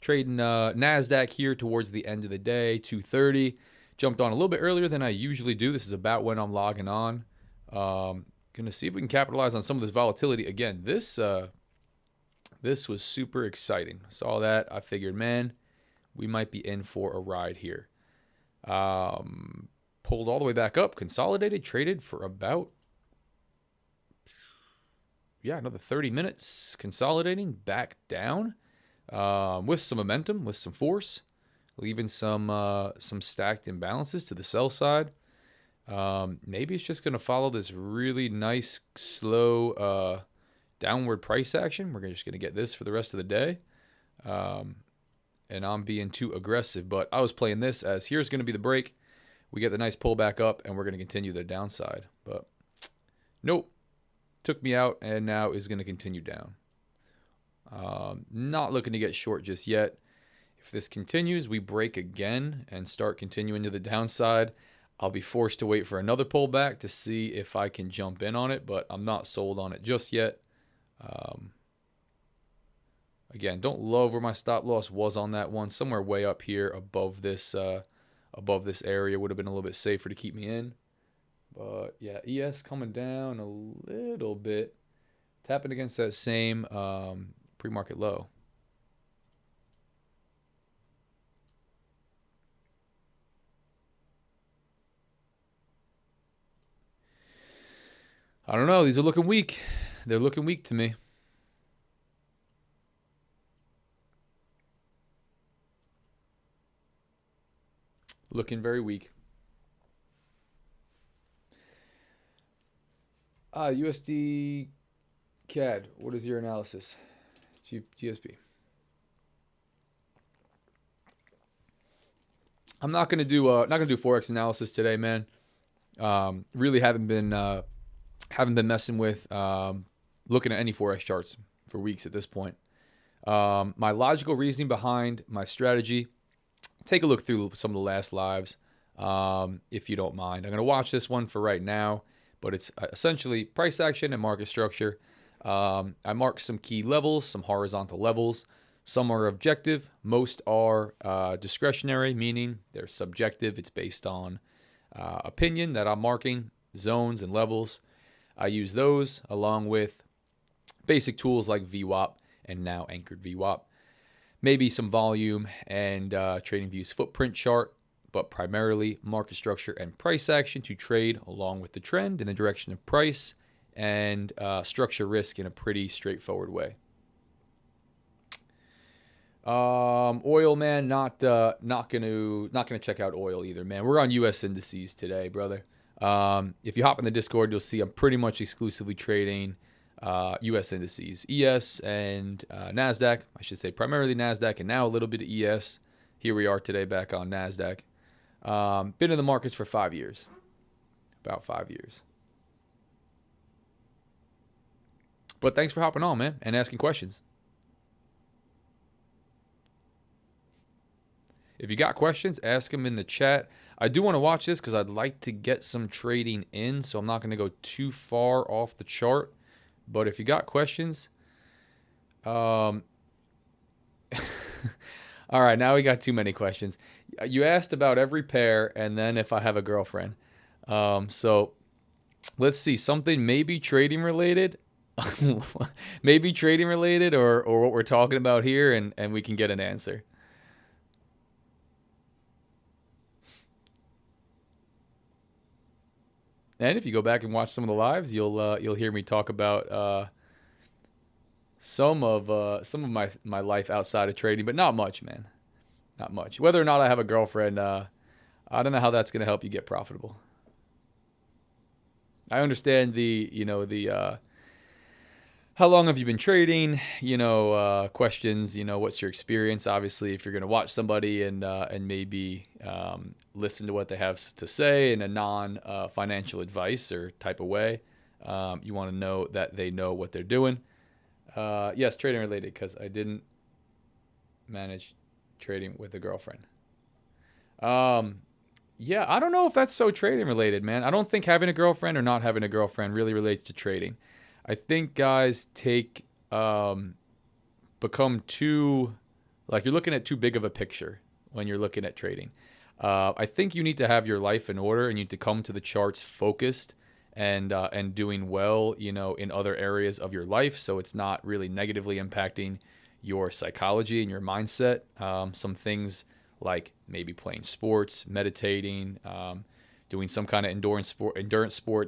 Trading NASDAQ here towards the end of the day, 2:30. Jumped on a little bit earlier than I usually do. This is about when I'm logging on. Going to see if we can capitalize on some of this volatility. Again, this was super exciting. Saw that. I figured, man, we might be in for a ride here. Pulled all the way back up, consolidated, traded for about, another 30 minutes, consolidating back down. With some momentum, with some force, leaving some stacked imbalances to the sell side. Maybe it's just going to follow this really nice, slow downward price action. We're just going to get this for the rest of the day. And I'm being too aggressive, but I was playing this as here's going to be the break. We get the nice pullback up, and we're going to continue the downside. But nope, took me out, and now is going to continue down. Not looking to get short just yet. If this continues, we break again and start continuing to the downside. I'll be forced to wait for another pullback to see if I can jump in on it, but I'm not sold on it just yet. Again, don't love where my stop loss was on that one. Somewhere way up here above this area would have been a little bit safer to keep me in. But yeah, ES coming down a little bit, tapping against that same pre-market low. I don't know. These are looking weak. They're looking weak to me. Looking very weak. USD CAD. What is your analysis? GSP. I'm not gonna do forex analysis today, man. Really haven't been messing with looking at any forex charts for weeks at this point. My logical reasoning behind my strategy. Take a look through some of the last lives, if you don't mind. I'm gonna watch this one for right now, but it's essentially price action and market structure. I marked some key levels, some horizontal levels. Some are objective. Most are discretionary, meaning they're subjective. It's based on opinion that I'm marking, zones and levels. I use those along with basic tools like VWAP and now anchored VWAP. Maybe some volume and TradingView's footprint chart, but primarily market structure and price action to trade along with the trend in the direction of price and structure risk in a pretty straightforward way. Oil, man, not gonna check out oil either, man. We're on U.S. indices today, brother. If you hop in the Discord, you'll see I'm pretty much exclusively trading U.S. indices, ES and NASDAQ. I should say primarily NASDAQ and now a little bit of ES. Here we are today back on NASDAQ. Been in the markets for 5 years, about 5 years. But thanks for hopping on, man, and asking questions. If you got questions, ask them in the chat. I do want to watch this because I'd like to get some trading in, so I'm not going to go too far off the chart. But if you got questions, all right, now we got too many questions. You asked about every pair and then if I have a girlfriend. So let's see, something maybe trading related, maybe trading related or what we're talking about here, and we can get an answer. And if you go back and watch some of the lives, you'll hear me talk about some of my life outside of trading, but not much, man. Not much. Whether or not I have a girlfriend, I don't know how that's going to help you get profitable. I understand the how long have you been trading? Questions. What's your experience? Obviously, if you're going to watch somebody and maybe listen to what they have to say in a non-financial advice or type of way, you want to know that they know what they're doing. Yes, trading related, because I didn't manage trading with a girlfriend. Yeah, I don't know if that's so trading related, man. I don't think having a girlfriend or not having a girlfriend really relates to trading. I think guys become too, like, you're looking at too big of a picture when you're looking at trading. I think you need to have your life in order and you need to come to the charts focused and doing well, in other areas of your life. So it's not really negatively impacting your psychology and your mindset. Some things like maybe playing sports, meditating, doing some kind of endurance sport,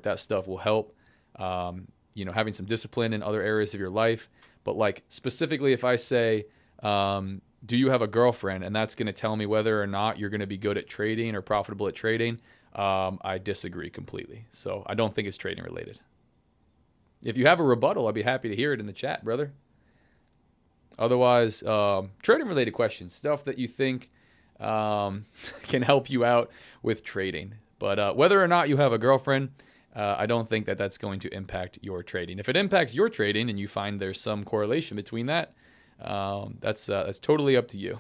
that stuff will help. Having some discipline in other areas of your life. But like specifically if I say, do you have a girlfriend? And that's going to tell me whether or not you're going to be good at trading or profitable at trading. I disagree completely. So I don't think it's trading related. If you have a rebuttal, I'd be happy to hear it in the chat, brother. Otherwise, trading related questions, stuff that you think can help you out with trading. But whether or not you have a girlfriend, I don't think that that's going to impact your trading. If it impacts your trading and you find there's some correlation between that, that's totally up to you.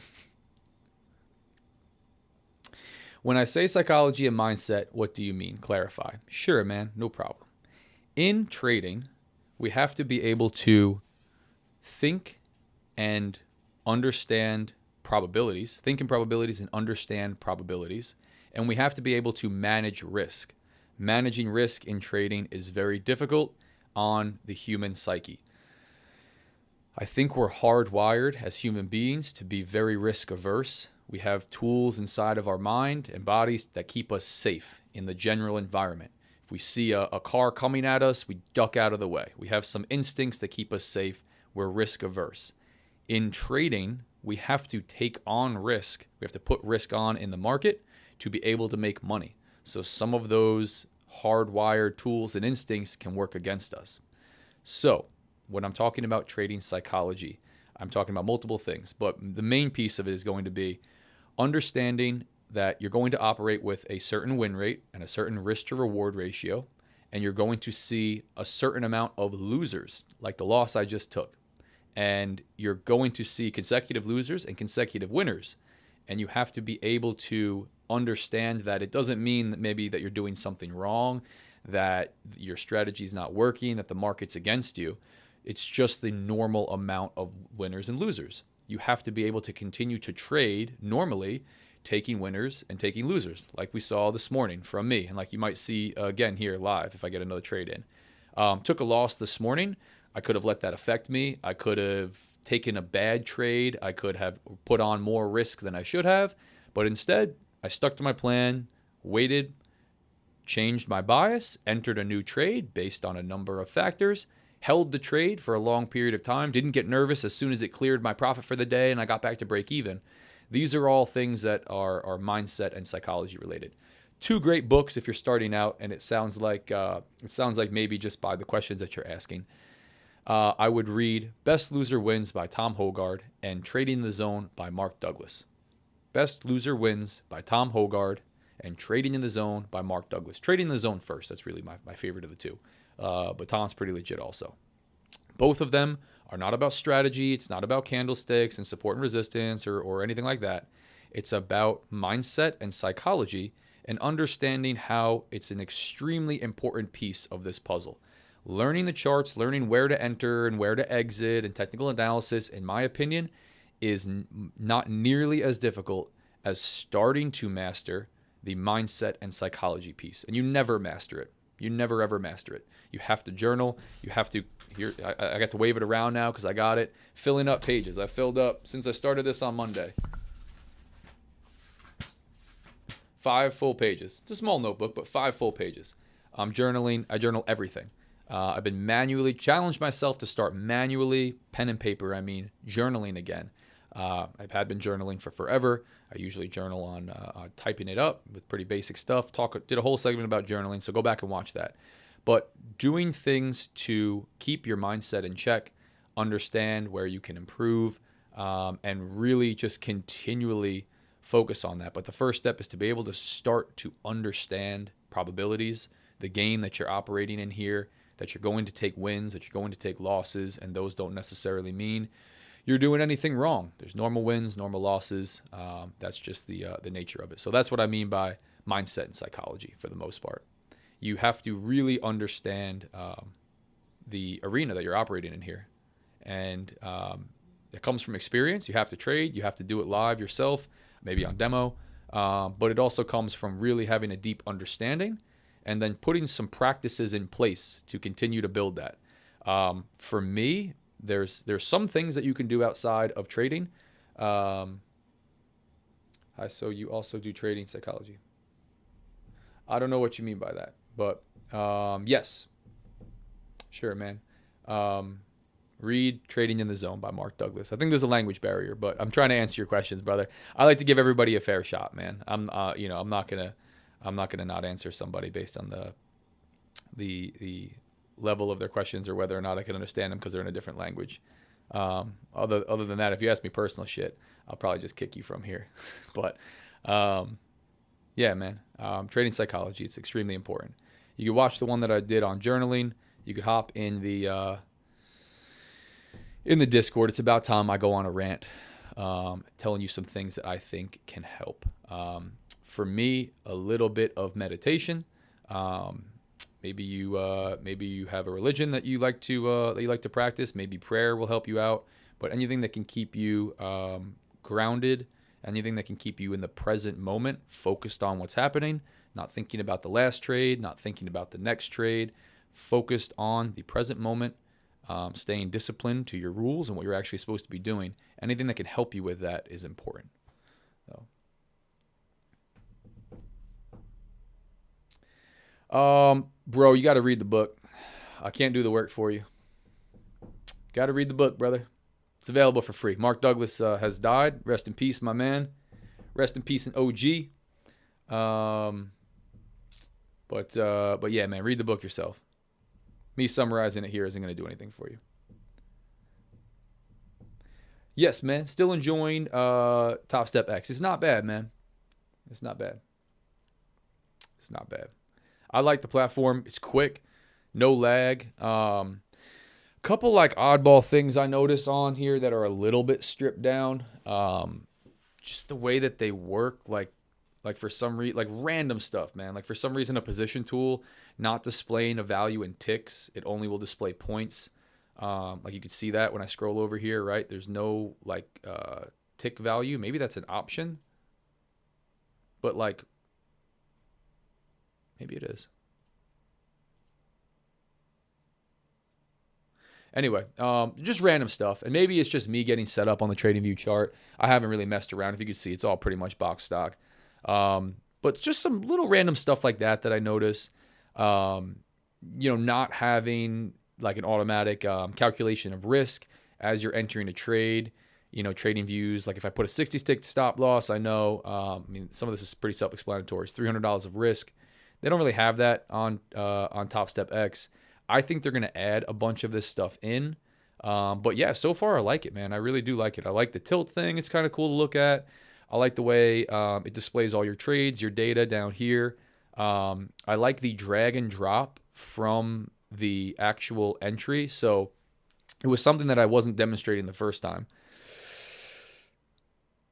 When I say psychology and mindset, what do you mean? Clarify. Sure, man, no problem. In trading, we have to be able to think and understand probabilities, think in probabilities and understand probabilities. And we have to be able to manage risk. Managing risk in trading is very difficult on the human psyche. I think we're hardwired as human beings to be very risk averse. We have tools inside of our mind and bodies that keep us safe in the general environment. If we see a car coming at us, we duck out of the way. We have some instincts that keep us safe. We're risk averse. In trading, we have to take on risk. We have to put risk on in the market to be able to make money. So some of those hardwired tools and instincts can work against us. So when I'm talking about trading psychology, I'm talking about multiple things, but the main piece of it is going to be understanding that you're going to operate with a certain win rate and a certain risk to reward ratio, and you're going to see a certain amount of losers, like the loss I just took. And you're going to see consecutive losers and consecutive winners. And you have to be able to understand that it doesn't mean that maybe that you're doing something wrong, that your strategy is not working, that the market's against you. It's just the normal amount of winners and losers. You have to be able to continue to trade normally, taking winners and taking losers, like we saw this morning from me, and like you might see again here live if I get another trade in. Took a loss this morning. I could have let that affect me. I could have taken a bad trade. I could have put on more risk than I should have. But instead, I stuck to my plan, waited, changed my bias, entered a new trade based on a number of factors, held the trade for a long period of time, didn't get nervous as soon as it cleared my profit for the day and I got back to break even. These are all things that are mindset and psychology related. Two great books if you're starting out, and it sounds like maybe just by the questions that you're asking. I would read Best Loser Wins by Tom Hogarth and Trading the Zone by Mark Douglas. Best Loser Wins by Tom Hogarth and Trading in the Zone by Mark Douglas. Trading in the Zone first. That's really my favorite of the two. But Tom's pretty legit also. Both of them are not about strategy. It's not about candlesticks and support and resistance or anything like that. It's about mindset and psychology and understanding how it's an extremely important piece of this puzzle. Learning the charts, learning where to enter and where to exit, and technical analysis, in my opinion, is not nearly as difficult as starting to master the mindset and psychology piece. And you never master it. You never, ever master it. You have to journal. You have to, here, I got to wave it around now because I got it. Filling up pages. I filled up, since I started this on Monday, 5 full pages. It's a small notebook, but 5 full pages. I'm journaling. I journal everything. I've been manually challenged myself to start manually, pen and paper, journaling again. I've had been journaling for forever. I usually journal on typing it up with pretty basic stuff. Did a whole segment about journaling, so go back and watch that. But doing things to keep your mindset in check, understand where you can improve, and really just continually focus on that. But the first step is to be able to start to understand probabilities, the game that you're operating in here, that you're going to take wins, that you're going to take losses, and those don't necessarily mean you're doing anything wrong. There's normal wins, normal losses. That's just the nature of it. So that's what I mean by mindset and psychology for the most part. You have to really understand the arena that you're operating in here. And it comes from experience. You have to trade. You have to do it live yourself, maybe on demo. But it also comes from really having a deep understanding and then putting some practices in place to continue to build that. For me, there's some things that you can do outside of trading. So you also do trading psychology. I don't know what you mean by that, but yes, sure, man. Read Trading in the Zone by Mark Douglas. I think there's a language barrier, but I'm trying to answer your questions, brother. I like to give everybody a fair shot, man. I'm not gonna not answer somebody based on the level of their questions or whether or not I can understand them because they're in a different language. Other than that, if you ask me personal shit, I'll probably just kick you from here. But yeah, man, trading psychology, it's extremely important. You can watch the one that I did on journaling. You could hop in the Discord. It's about time I go on a rant telling you some things that I think can help. For me, a little bit of meditation. Maybe you have a religion that you like to practice. Maybe prayer will help you out. But anything that can keep you grounded, anything that can keep you in the present moment, focused on what's happening, not thinking about the last trade, not thinking about the next trade, focused on the present moment, staying disciplined to your rules and what you're actually supposed to be doing. Anything that can help you with that is important. Bro, you got to read the book. I can't do the work for you. Got to read the book, brother. It's available for free. Mark Douglas has died. Rest in peace, my man. Rest in peace, an OG. But yeah, man, read the book yourself. Me summarizing it here isn't going to do anything for you. Yes, man, still enjoying Top Step X. It's not bad, man. It's not bad. It's not bad. I like the platform. It's quick, no lag. Couple like oddball things I notice on here that are a little bit stripped down. Just the way that they work, like for some reason, like random stuff, man. Like for some reason, a position tool not displaying a value in ticks, it only will display points. Like you can see that when I scroll over here, right? There's no like tick value. Maybe that's an option, but like maybe it is. Anyway, just random stuff. And maybe it's just me getting set up on the TradingView chart. I haven't really messed around. If you can see, it's all pretty much box stock. But just some little random stuff like that I notice. Not having like an automatic calculation of risk as you're entering a trade. TradingViews, like if I put a 60 stick stop loss, I know, some of this is pretty self-explanatory. It's $300 of risk. They don't really have that on Top Step X. I think they're going to add a bunch of this stuff in. But yeah, so far I like it, man. I really do like it. I like the tilt thing. It's kind of cool to look at. I like the way it displays all your trades, your data down here. I like the drag and drop from the actual entry. So it was something that I wasn't demonstrating the first time.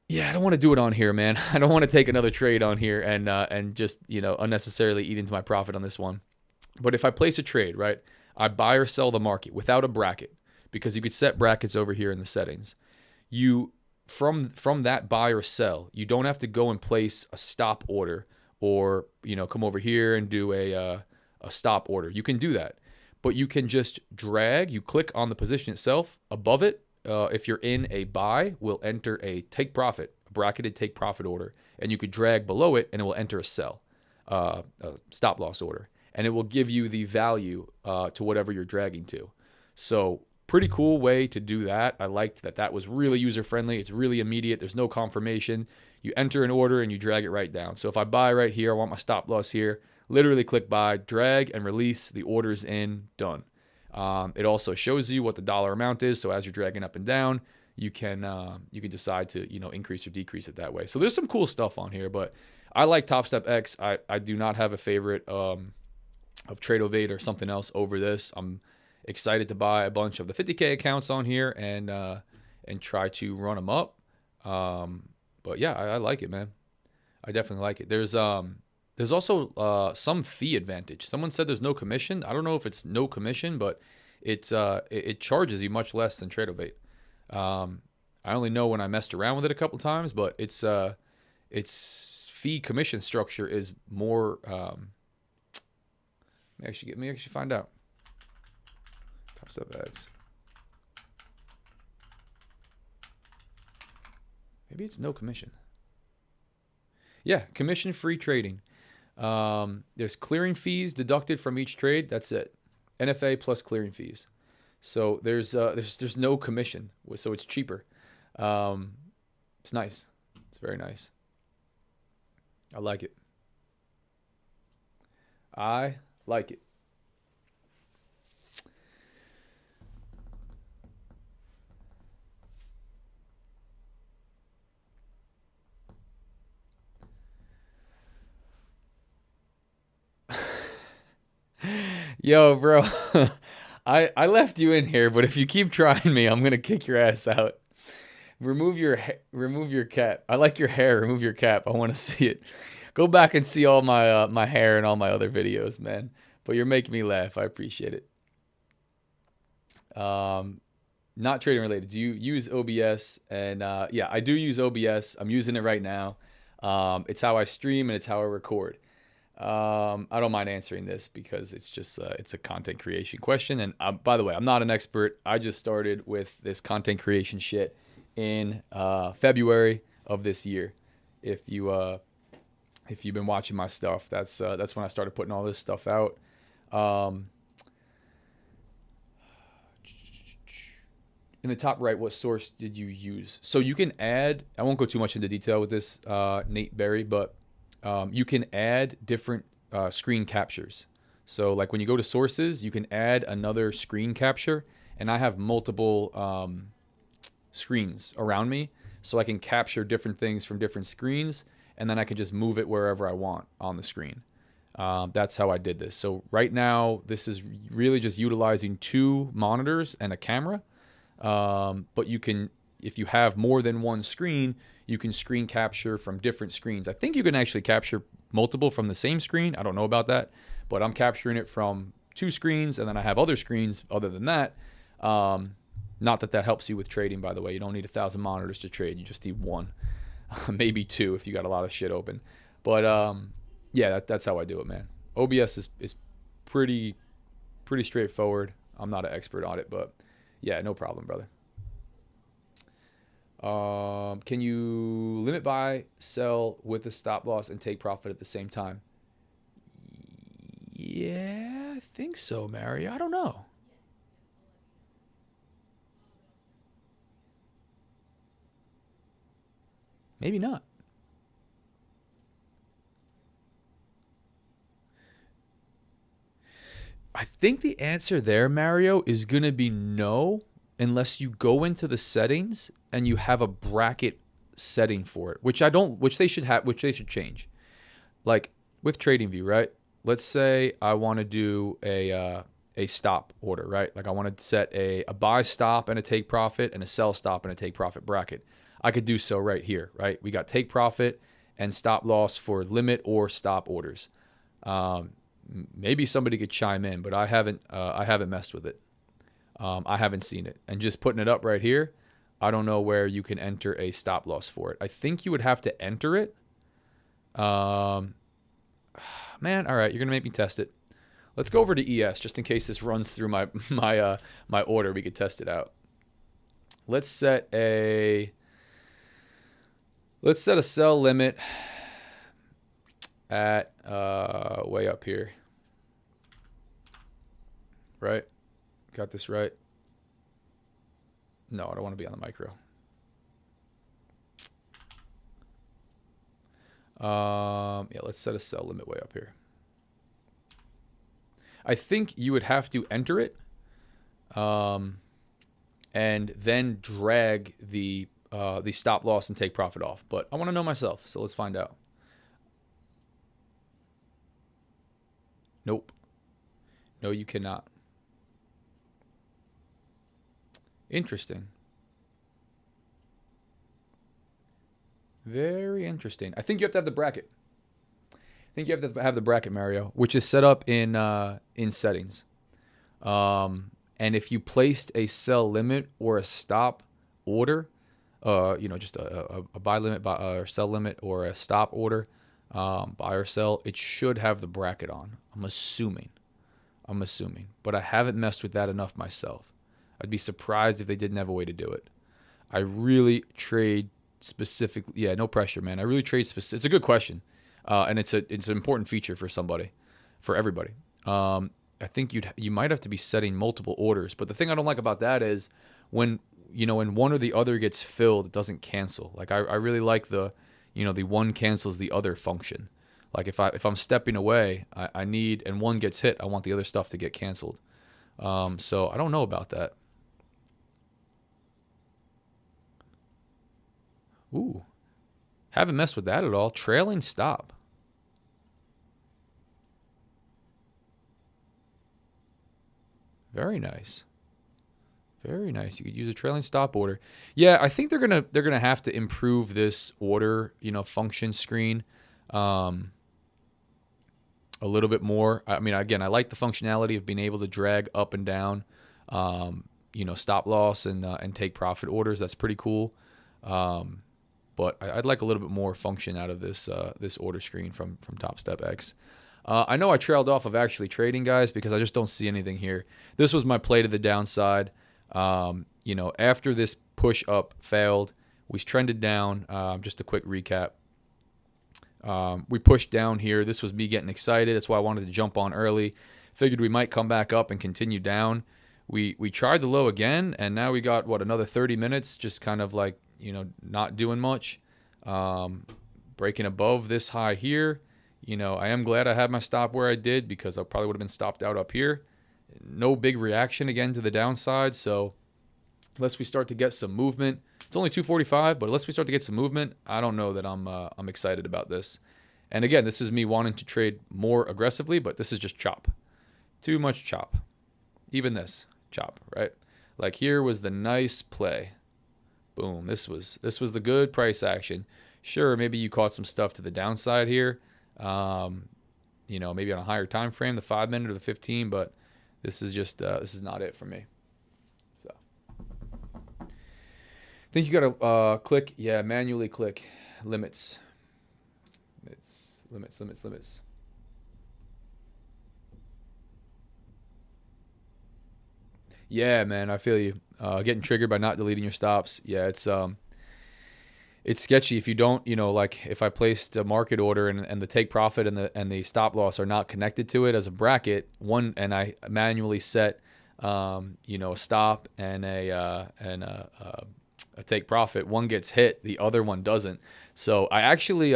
Yeah, I don't want to do it on here, man. I don't want to take another trade on here and just, unnecessarily eat into my profit on this one. But if I place a trade, right, I buy or sell the market without a bracket, because you could set brackets over here in the settings. You from that buy or sell, you don't have to go and place a stop order or come over here and do a stop order. You can do that, but you can just drag. You click on the position itself. Above it, if you're in a buy, will enter a take profit, a bracketed take profit order, and you could drag below it, and it will enter a sell, a stop loss order. And it will give you the value to whatever you're dragging to. So pretty cool way to do that. I liked that was really user-friendly. It's really immediate. There's no confirmation. You enter an order and you drag it right down. So if I buy right here, I want my stop loss here, literally click buy, drag and release, the order's in, done. It also shows you what the dollar amount is. So as you're dragging up and down, you can decide to increase or decrease it that way. So there's some cool stuff on here, but I like Top Step X. I do not have a favorite of Tradeovate or something else over this. I'm excited to buy a bunch of the 50K accounts on here and try to run them up. But yeah, I like it, man. I definitely like it. There's also some fee advantage. Someone said there's no commission. I don't know if it's no commission, but it charges you much less than Tradeovate. I only know when I messed around with it a couple times, but its fee commission structure is more. Let me actually find out. Top Step X. Maybe it's no commission. Yeah, commission-free trading. There's clearing fees deducted from each trade. That's it. NFA plus clearing fees. So there's no commission, so it's cheaper. It's nice. It's very nice. I like it. I like it. Yo, bro, I left you in here, but if you keep trying me, I'm gonna kick your ass out. Remove your cap. I like your hair. Remove your cap. I want to see it. Go back and see all my my hair and all my other videos, man. But you're making me laugh. I appreciate it. Not trading related. Do you use OBS? And yeah, I do use OBS. I'm using it right now. It's how I stream and it's how I record. I don't mind answering this because it's just it's a content creation question. And by the way, I'm not an expert. I just started with this content creation shit in February of this year. If you've been watching my stuff, that's when I started putting all this stuff out. In the top right, what source did you use? So you can add, I won't go too much into detail with this, Nate Berry, but you can add different screen captures. So like when you go to sources, you can add another screen capture, and I have multiple screens around me, so I can capture different things from different screens, and then I can just move it wherever I want on the screen. That's how I did this. So right now, this is really just utilizing 2 monitors and a camera. But you can, if you have more than one screen, you can screen capture from different screens. I think you can actually capture multiple from the same screen. I don't know about that, but I'm capturing it from 2 screens, and then I have other screens other than that. Not that that helps you with trading, by the way. You don't need 1,000 monitors to trade. You just need 1, maybe 2 if you got a lot of shit open. But yeah, that's how I do it, man. OBS is pretty straightforward. I'm not an expert on it, but yeah, no problem, brother. Can you limit buy, sell with a stop loss and take profit at the same time? Yeah, I think so, Mary. I don't know. Maybe not. I think the answer there, Mario, is going to be no, unless you go into the settings and you have a bracket setting for it, which they should change. Like with TradingView, right? Let's say I want to do a stop order, right? Like I want to set a buy stop and a take profit and a sell stop and a take profit bracket. I could do so right here, right? We got take profit and stop loss for limit or stop orders. Maybe somebody could chime in, but I haven't messed with it. I haven't seen it. And just putting it up right here, I don't know where you can enter a stop loss for it. I think you would have to enter it. Man, all right, you're gonna make me test it. Let's go over to ES just in case this runs through my my order. We could test it out. Let's set a sell limit at way up here. Right? Got this right? No, I don't want to be on the micro. Yeah, let's set a sell limit way up here. I think you would have to enter it, and then drag the stop loss and take profit off. But I want to know myself, so let's find out. Nope. No, you cannot. Interesting. Very interesting. I think you have to have the bracket. I think you have to have the bracket, Mario, which is set up in settings. And if you placed a sell limit or a stop order, just a buy limit or sell limit or a stop order, buy or sell, it should have the bracket on. I'm assuming, but I haven't messed with that enough myself. I'd be surprised if they didn't have a way to do it. I really trade specifically. Yeah, no pressure, man. I really trade specific. It's a good question, and it's an important feature for everybody. I think you might have to be setting multiple orders, but the thing I don't like about that is when one or the other gets filled, it doesn't cancel. Like I really like the one cancels the other function. Like if I'm stepping away, I need, and one gets hit, I want the other stuff to get canceled. So I don't know about that. Ooh, haven't messed with that at all. Trailing stop. Very nice. Very nice. You could use a trailing stop order. Yeah, I think they're gonna have to improve this order, function screen. A little bit more. I mean, again, I like the functionality of being able to drag up and down, stop loss and take profit orders. That's pretty cool. But I'd like a little bit more function out of this order screen from Top Step X. I know I trailed off of actually trading, guys, because I just don't see anything here. This was my play to the downside. After this push up failed, we trended down. Just a quick recap. We pushed down here. This was me getting excited. That's why I wanted to jump on early. Figured we might come back up and continue down. We tried the low again, and now we got, another 30 minutes just kind of like, not doing much. Breaking above this high here. I am glad I had my stop where I did because I probably would have been stopped out up here. No big reaction again to the downside, so unless we start to get some movement, it's only 245, but unless we start to get some movement, I don't know that I'm excited about this. And again, this is me wanting to trade more aggressively, but this is just chop. Too much chop. Even this chop, right? Like here was the nice play. Boom. This was the good price action. Sure, maybe you caught some stuff to the downside here. Maybe on a higher time frame, the 5 minute or the 15, but this is just this is not it for me. So I think you gotta click, manually click limits. Limits. Yeah, man, I feel you. Getting triggered by not deleting your stops. Yeah, it's sketchy if you don't, like if I placed a market order and the take profit and the stop loss are not connected to it as a bracket, and I manually set a stop and a take profit, one gets hit, the other one doesn't. So I actually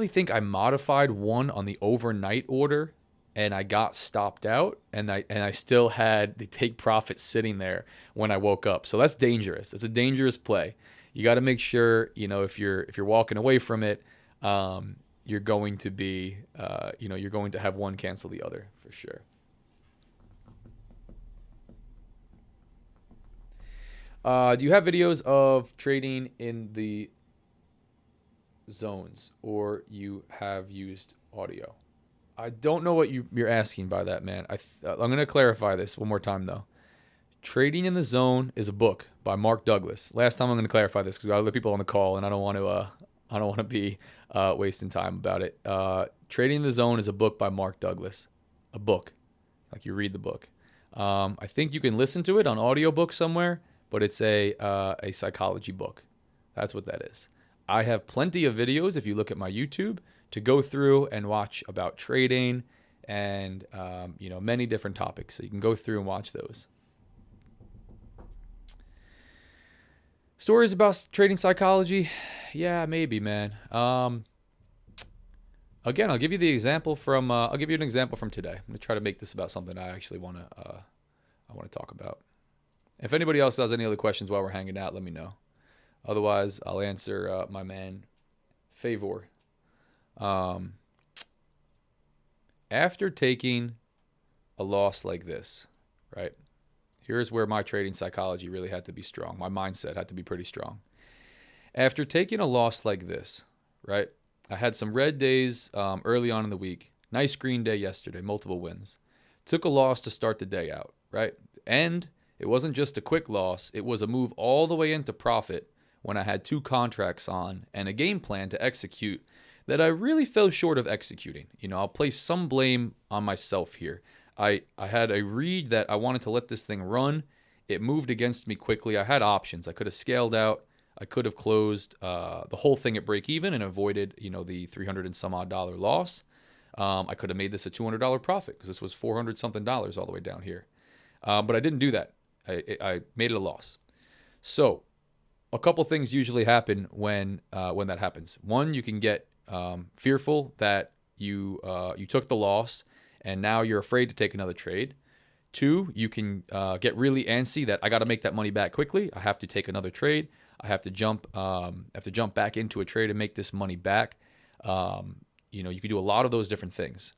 think I modified one on the overnight order and I got stopped out, and I still had the take profit sitting there when I woke up. So that's dangerous. It's a dangerous play. You got to make sure, if you're walking away from it, you're going to be, you're going to have one cancel the other for sure. Do you have videos of trading in the zones, or you have used audio? I don't know what you're asking by that, man. I'm going to clarify this one more time, though. Trading in the Zone is a book by Mark Douglas. Last time I'm going to clarify this because we got other people on the call, and I don't want to be wasting time about it. Trading in the Zone is a book by Mark Douglas. A book, like you read the book. I think you can listen to it on audiobook somewhere, but it's a psychology book. That's what that is. I have plenty of videos, if you look at my YouTube, to go through and watch about trading and many different topics. So you can go through and watch those. Stories about trading psychology? Yeah, maybe, man. Again, I'll give you the example from. I'll give you an example from today. I'm gonna try to make this about something I actually want to talk about. If anybody else has any other questions while we're hanging out, let me know. Otherwise, I'll answer my man Favor. After taking a loss like this, right? Here's where my trading psychology really had to be strong. My mindset had to be pretty strong. After taking a loss like this, right? I had some red days early on in the week. Nice green day yesterday, multiple wins. Took a loss to start the day out, right? And it wasn't just a quick loss. It was a move all the way into profit when I had 2 contracts on and a game plan to execute that I really fell short of executing. I'll place some blame on myself here. I had a read that I wanted to let this thing run. It moved against me quickly. I had options. I could have scaled out. I could have closed the whole thing at break even and avoided, the $300 and some odd dollar loss. I could have made this a $200 profit because this was $400 something all the way down here. But I didn't do that. I made it a loss. So a couple things usually happen when that happens. One, you can get fearful that you took the loss and now you're afraid to take another trade. 2, you can get really antsy that I got to make that money back quickly. I have to take another trade. I have to jump back into a trade and make this money back. You can do a lot of those different things.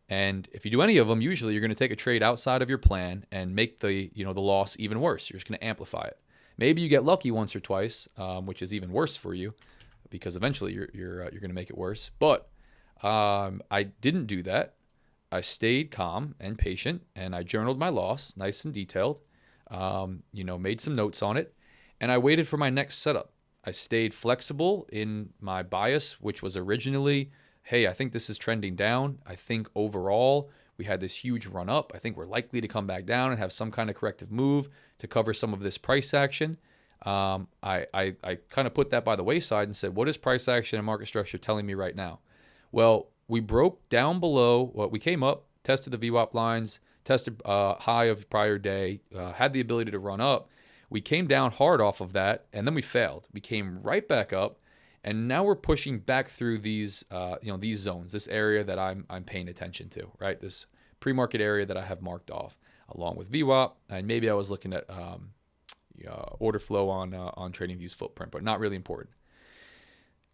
And if you do any of them, usually you're going to take a trade outside of your plan and make the loss even worse. You're just going to amplify it. Maybe you get lucky once or twice, which is even worse for you. because eventually you're going to make it worse. But I didn't do that. I stayed calm and patient, and I journaled my loss, nice and detailed. Made some notes on it, and I waited for my next setup. I stayed flexible in my bias, which was originally, hey, I think this is trending down. I think overall we had this huge run up. I think we're likely to come back down and have some kind of corrective move to cover some of this price action. I kind of put that by the wayside and said, what is price action and market structure telling me right now? Well, we broke down below. Well, we came up, tested the VWAP lines, tested high of prior day, had the ability to run up. We came down hard off of that, and then we failed. We came right back up, and now we're pushing back through these zones, this area that I'm paying attention to, right? This pre-market area that I have marked off, along with VWAP, and maybe I was looking at order flow on TradingView's footprint, but not really important.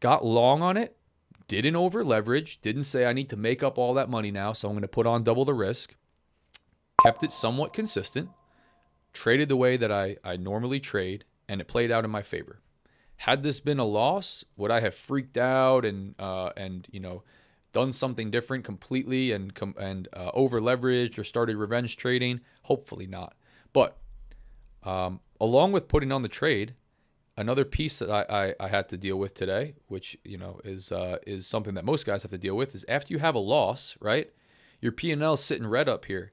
Got long on it, didn't over leverage, didn't say I need to make up all that money now, so I'm going to put on double the risk. Kept it somewhat consistent. Traded the way that I normally trade, and it played out in my favor. Had this been a loss, would I have freaked out and done something different completely and over leveraged or started revenge trading? Hopefully not. But along with putting on the trade, another piece that I had to deal with today, which is something that most guys have to deal with, is after you have a loss, right? Your P&L is sitting red up here.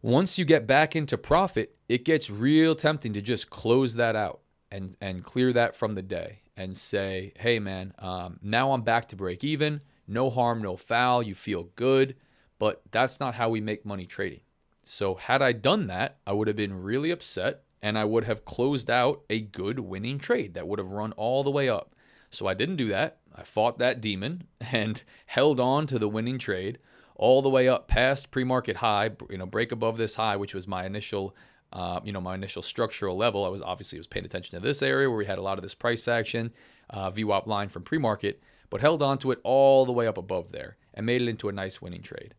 Once you get back into profit, it gets real tempting to just close that out and clear that from the day and say, hey, man, now I'm back to break even. No harm, no foul. You feel good. But that's not how we make money trading. So had I done that, I would have been really upset, and I would have closed out a good winning trade that would have run all the way up. So I didn't do that. I fought that demon and held on to the winning trade all the way up past pre-market high, break above this high, which was my initial, my initial structural level. I was paying attention to this area where we had a lot of this price action, VWAP line from pre-market, but held on to it all the way up above there and made it into a nice winning trade.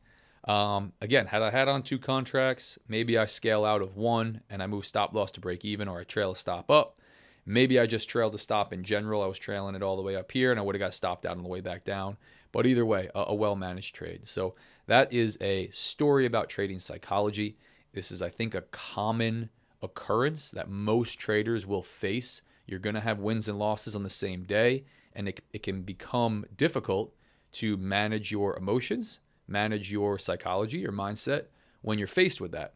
Again, had I had on 2 contracts, maybe I scale out of 1 and I move stop loss to break even, or I trail a stop up. Maybe I just trailed a stop in general. I was trailing it all the way up here and I would have got stopped out on the way back down. But either way, a well-managed trade. So that is a story about trading psychology. This is, I think, a common occurrence that most traders will face. You're going to have wins and losses on the same day, and it can become difficult to manage your emotions, manage your psychology, your mindset when you're faced with that.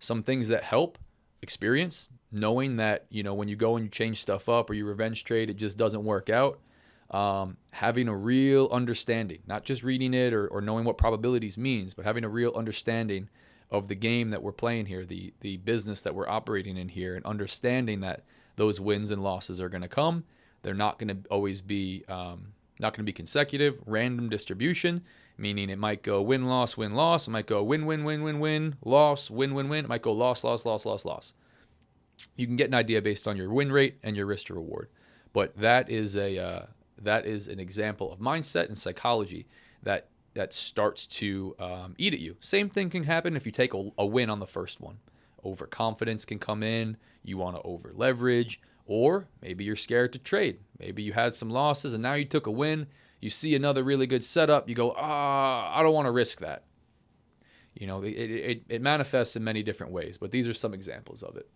Some things that help: experience, knowing that, when you go and you change stuff up or you revenge trade, it just doesn't work out. Having a real understanding, not just reading it or knowing what probabilities means, but having a real understanding of the game that we're playing here, the business that we're operating in here, and understanding that those wins and losses are going to come. They're not going to always be consecutive. Random distribution, meaning it might go win, loss, win, loss. It might go win, win, win, win, win, loss, win, win, win. It might go loss, loss, loss, loss, loss. You can get an idea based on your win rate and your risk to reward. But that is an example of mindset and psychology that starts to eat at you. Same thing can happen if you take a win on the first one. Overconfidence can come in. You want to over leverage, or maybe you're scared to trade. Maybe you had some losses and now you took a win. You see another really good setup. You go, I don't want to risk that. It manifests in many different ways, but these are some examples of it.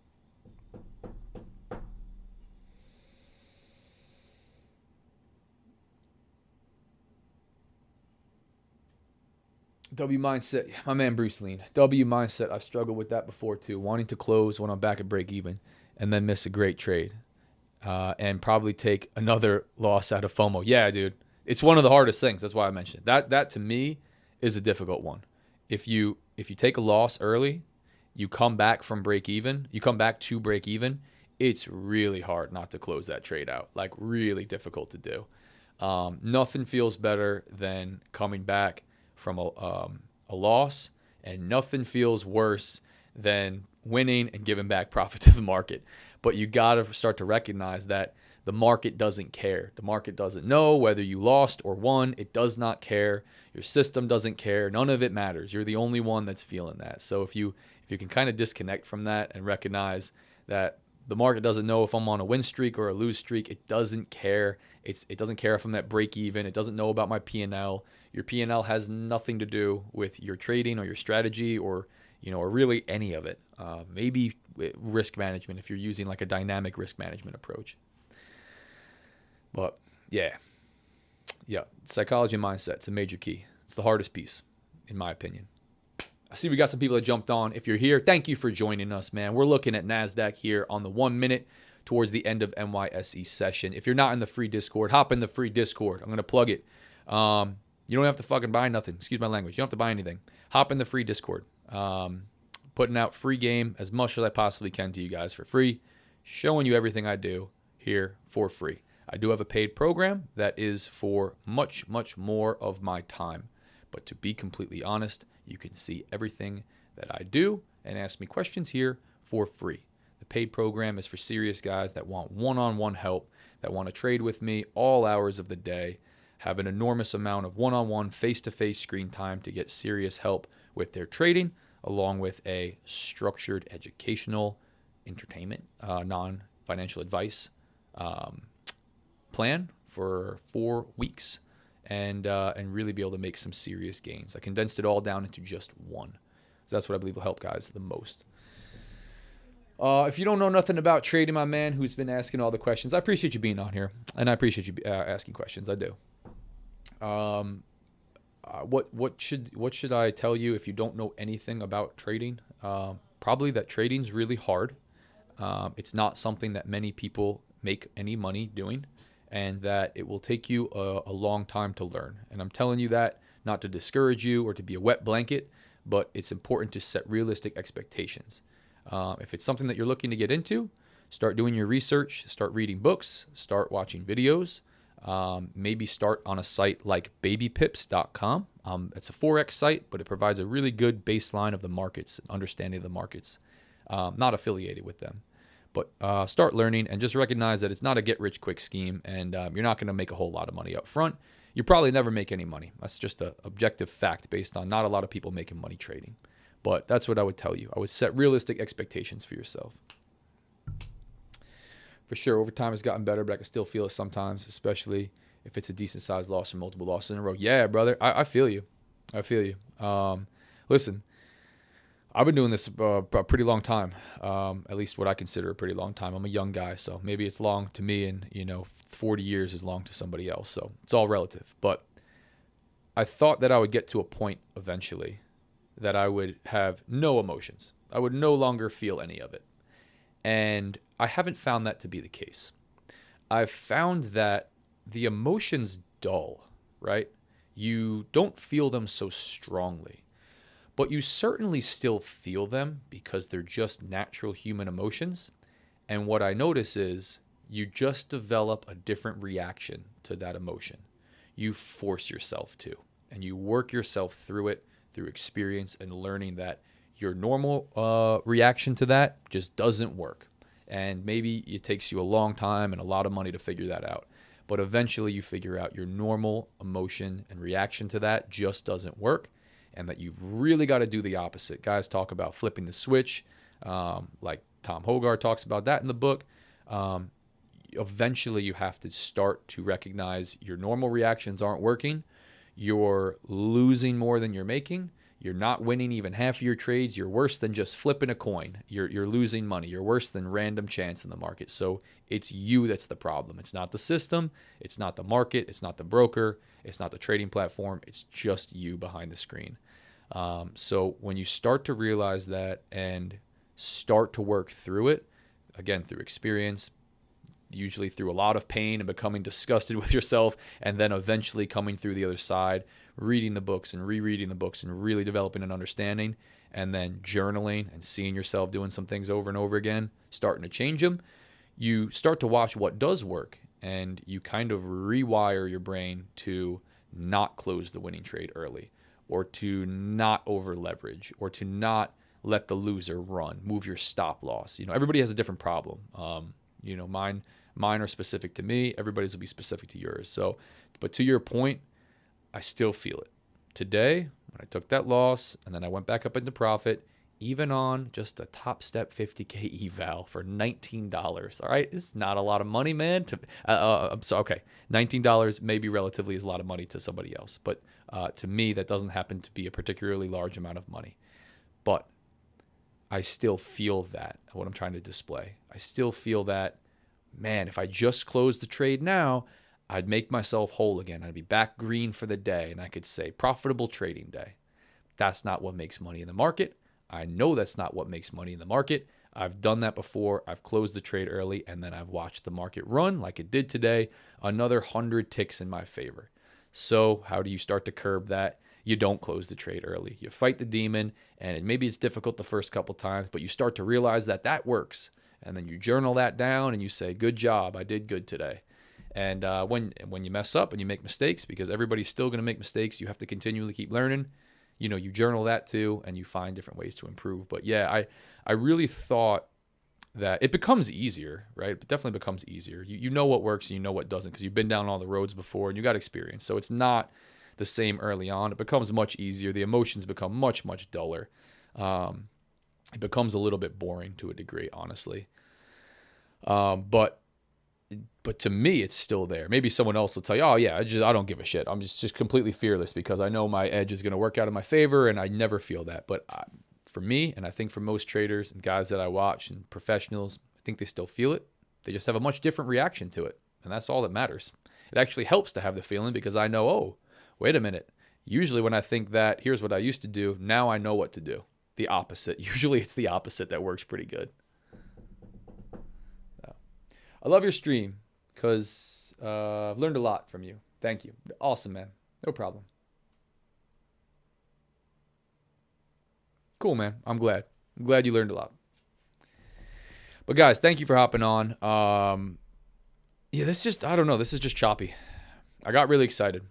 W mindset, my man Bruce Lean. W mindset, I've struggled with that before too. Wanting to close when I'm back at break even and then miss a great trade and probably take another loss out of FOMO. Yeah, dude, it's one of the hardest things. That's why I mentioned it. That to me is a difficult one. If you take a loss early, you come back from break even, you come back to break even, it's really hard not to close that trade out. Like, really difficult to do. Nothing feels better than coming back from a loss, and nothing feels worse than winning and giving back profit to the market. But you got to start to recognize that the market doesn't care. The market doesn't know whether you lost or won. It does not care. Your system doesn't care. None of it matters. You're the only one that's feeling that. So if you can kind of disconnect from that and recognize that The market doesn't know if I'm on a win streak or a lose streak. It doesn't care. It doesn't care if I'm at break even. It doesn't know about my P&L. Your P&L has nothing to do with your trading or your strategy or really any of it. Maybe risk management if you're using like a dynamic risk management approach. But yeah, psychology and mindset. It's a major key. It's the hardest piece, in my opinion. I see we got some people that jumped on. If you're here, thank you for joining us, man. We're looking at NASDAQ here on the 1 minute towards the end of NYSE session. If you're not in the free Discord, hop in the free Discord. I'm going to plug it. You don't have to fucking buy nothing. Excuse my language. You don't have to buy anything. Hop in the free Discord. Putting out free game as much as I possibly can to you guys for free. Showing you everything I do here for free. I do have a paid program that is for much, much more of my time. But to be completely honest, you can see everything that I do and ask me questions here for free. The paid program is for serious guys that want one-on-one help, that want to trade with me all hours of the day, have an enormous amount of one-on-one, face-to-face screen time to get serious help with their trading, along with a structured educational entertainment, non-financial advice plan for 4 weeks. And really be able to make some serious gains. I condensed it all down into just one. So that's what I believe will help guys the most. If you don't know nothing about trading, my man who's been asking all the questions, I appreciate you being on here. And I appreciate you asking questions. I do. What should I tell you if you don't know anything about trading? Probably that trading's really hard. It's not something that many people make any money doing. And that it will take you a long time to learn. And I'm telling you that not to discourage you or to be a wet blanket, but it's important to set realistic expectations. If it's something that you're looking to get into, start doing your research, start reading books, start watching videos, maybe start on a site like babypips.com. It's a Forex site, but it provides a really good baseline of the markets, understanding of the markets, not affiliated with them. But start learning and just recognize that it's not a get-rich-quick scheme, and you're not going to make a whole lot of money up front. You probably never make any money. That's just an objective fact based on not a lot of people making money trading. But that's what I would tell you. I would set realistic expectations for yourself. For sure, over time it's gotten better, but I can still feel it sometimes, especially if it's a decent-sized loss or multiple losses in a row. Yeah, brother, I feel you. I feel you. Listen. I've been doing this a pretty long time, at least what I consider a pretty long time. I'm a young guy, so maybe it's long to me, and 40 years is long to somebody else. So it's all relative. But I thought that I would get to a point eventually that I would have no emotions. I would no longer feel any of it. And I haven't found that to be the case. I've found that the emotions dull, right? You don't feel them so strongly. But you certainly still feel them because they're just natural human emotions. And what I notice is you just develop a different reaction to that emotion. You force yourself to, and you work yourself through it through experience and learning that your normal reaction to that just doesn't work. And maybe it takes you a long time and a lot of money to figure that out. But eventually you figure out your normal emotion and reaction to that just doesn't work. And that you've really got to do the opposite. Guys talk about flipping the switch, like Tom Hogarth talks about that in the book. Eventually, you have to start to recognize your normal reactions aren't working. You're losing more than you're making. You're not winning even half of your trades. You're worse than just flipping a coin. You're losing money. You're worse than random chance in the market. So it's you that's the problem. It's not the system. It's not the market. It's not the broker. It's not the trading platform. It's just you behind the screen. So when you start to realize that and start to work through it, again, through experience, usually through a lot of pain and becoming disgusted with yourself, and then eventually coming through the other side, reading the books and rereading the books and really developing an understanding, and then journaling and seeing yourself doing some things over and over again, starting to change them, you start to watch what does work, and you kind of rewire your brain to not close the winning trade early, or to not over leverage, or to not let the loser run, move your stop loss. Everybody has a different problem. Mine are specific to me. Everybody's will be specific to yours. So, but to your point, I still feel it. Today, when I took that loss and then I went back up into profit, even on just a Top Step 50K eval for $19. All right, it's not a lot of money, man. I'm sorry, okay, $19 may be relatively is a lot of money to somebody else, but to me, that doesn't happen to be a particularly large amount of money. But I still feel that, what I'm trying to display. I still feel that, man, if I just closed the trade now, I'd make myself whole again. I'd be back green for the day, and I could say profitable trading day. That's not what makes money in the market. I know that's not what makes money in the market. I've done that before. I've closed the trade early, and then I've watched the market run like it did today. Another 100 ticks in my favor. So how do you start to curb that? You don't close the trade early. You fight the demon, and maybe it's difficult the first couple times, but you start to realize that that works. And then you journal that down, and you say, good job, I did good today. And when you mess up and you make mistakes, because everybody's still going to make mistakes, you have to continually keep learning. You journal that too, and you find different ways to improve. But yeah, I really thought that it becomes easier, right? It definitely becomes easier. You know what works and you know what doesn't because you've been down all the roads before and you got experience. So it's not the same early on. It becomes much easier. The emotions become much, much duller. It becomes a little bit boring to a degree, honestly. But to me, it's still there. Maybe someone else will tell you, oh yeah, I don't give a shit. I'm just completely fearless because I know my edge is going to work out in my favor, and I never feel that. But for me, and I think for most traders and guys that I watch and professionals, I think they still feel it. They just have a much different reaction to it, and that's all that matters. It actually helps to have the feeling because I know, oh, wait a minute. Usually when I think that, here's what I used to do, now I know what to do. The opposite. Usually it's the opposite that works pretty good. I love your stream because I've learned a lot from you. Thank you. Awesome, man. No problem. Cool, man. I'm glad. I'm glad you learned a lot. But guys, thank you for hopping on. Yeah, I don't know. This is just choppy. I got really excited.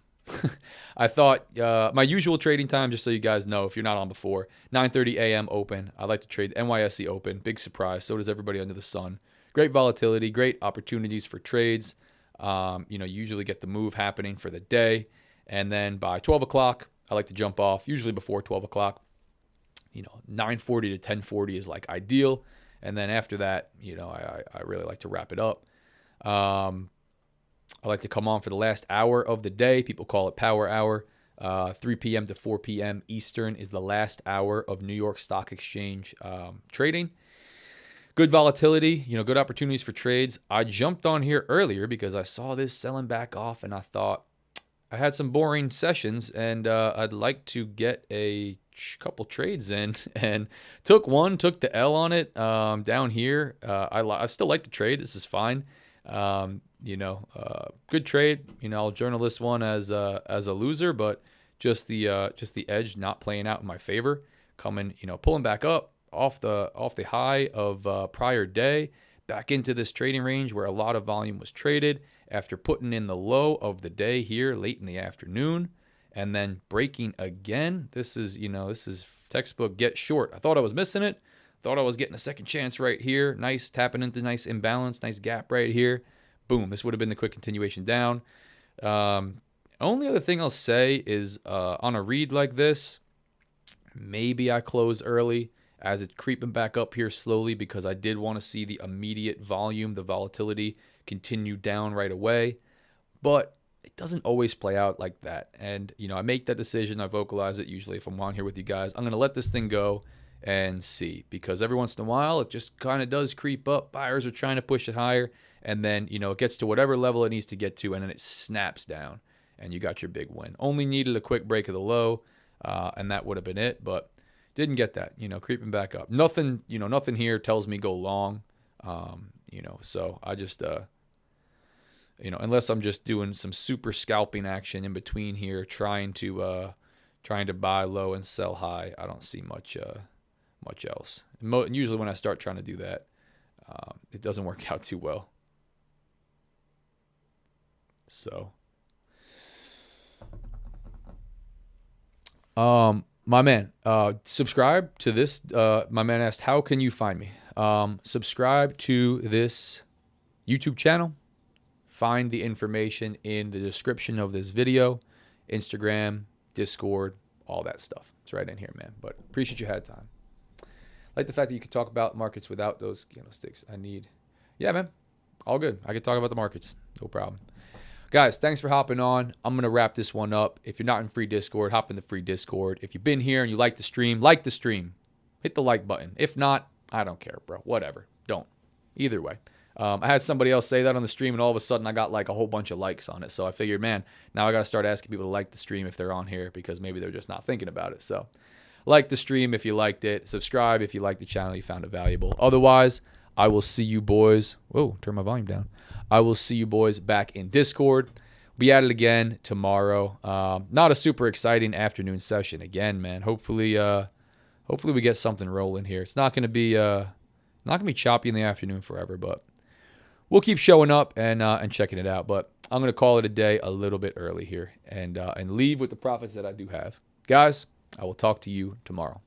I thought my usual trading time, just so you guys know, if you're not on before, 9:30 a.m. open. I like to trade NYSE open. Big surprise. So does everybody under the sun. Great volatility, great opportunities for trades. You usually get the move happening for the day. And then by 12 o'clock, I like to jump off, usually before 12 o'clock. 9:40 to 10:40 is like ideal. And then after that, I really like to wrap it up. I like to come on for the last hour of the day. People call it power hour. 3 p.m. to 4 p.m. Eastern is the last hour of New York Stock Exchange trading. Good volatility, good opportunities for trades. I jumped on here earlier because I saw this selling back off and I thought I had some boring sessions and I'd like to get a couple trades in and took the L on it down here. I still like the trade. This is fine. Good trade. I'll journal this one as a loser, but just the edge not playing out in my favor. Coming, pulling back up off the high of prior day, back into this trading range where a lot of volume was traded after putting in the low of the day here late in the afternoon, and then breaking again. This is textbook get short. I thought I was missing it. Thought I was getting a second chance right here. Nice tapping into nice imbalance, nice gap right here. Boom. This would have been the quick continuation down. Only other thing I'll say is on a read like this, maybe I close early as it's creeping back up here slowly because I did want to see the immediate volume, the volatility continue down right away. But it doesn't always play out like that. And, I make that decision. I vocalize it usually if I'm on here with you guys. I'm going to let this thing go and see because every once in a while it just kind of does creep up. Buyers are trying to push it higher. And then, it gets to whatever level it needs to get to, and then it snaps down, and you got your big win. Only needed a quick break of the low, and that would have been it, but didn't get that, creeping back up. Nothing here tells me go long, so I just, unless I'm just doing some super scalping action in between here, trying to buy low and sell high, I don't see much else. And usually when I start trying to do that, it doesn't work out too well. So, my man, subscribe to this. My man asked, how can you find me? Subscribe to this YouTube channel. Find the information in the description of this video, Instagram, Discord, all that stuff. It's right in here, man. But appreciate you had time. like the fact that you can talk about markets without those candlesticks. Yeah, man, all good. I can talk about the markets, no problem. Guys, thanks for hopping on. I'm going to wrap this one up. If you're not in free Discord, hop in the free Discord. If you've been here and you like the stream, hit the like button. If not, I don't care, bro. Whatever. Don't. Either way. I had somebody else say that on the stream, and all of a sudden I got like a whole bunch of likes on it. So I figured, man, now I got to start asking people to like the stream if they're on here, because maybe they're just not thinking about it. So like the stream if you liked it. Subscribe if you like the channel, you found it valuable. Otherwise, I will see you boys. Whoa, turn my volume down. I will see you boys back in Discord. Be at it again tomorrow. Not a super exciting afternoon session again, man. Hopefully we get something rolling here. It's not gonna be choppy in the afternoon forever, but we'll keep showing up and checking it out. But I'm gonna call it a day a little bit early here and leave with the profits that I do have. Guys, I will talk to you tomorrow.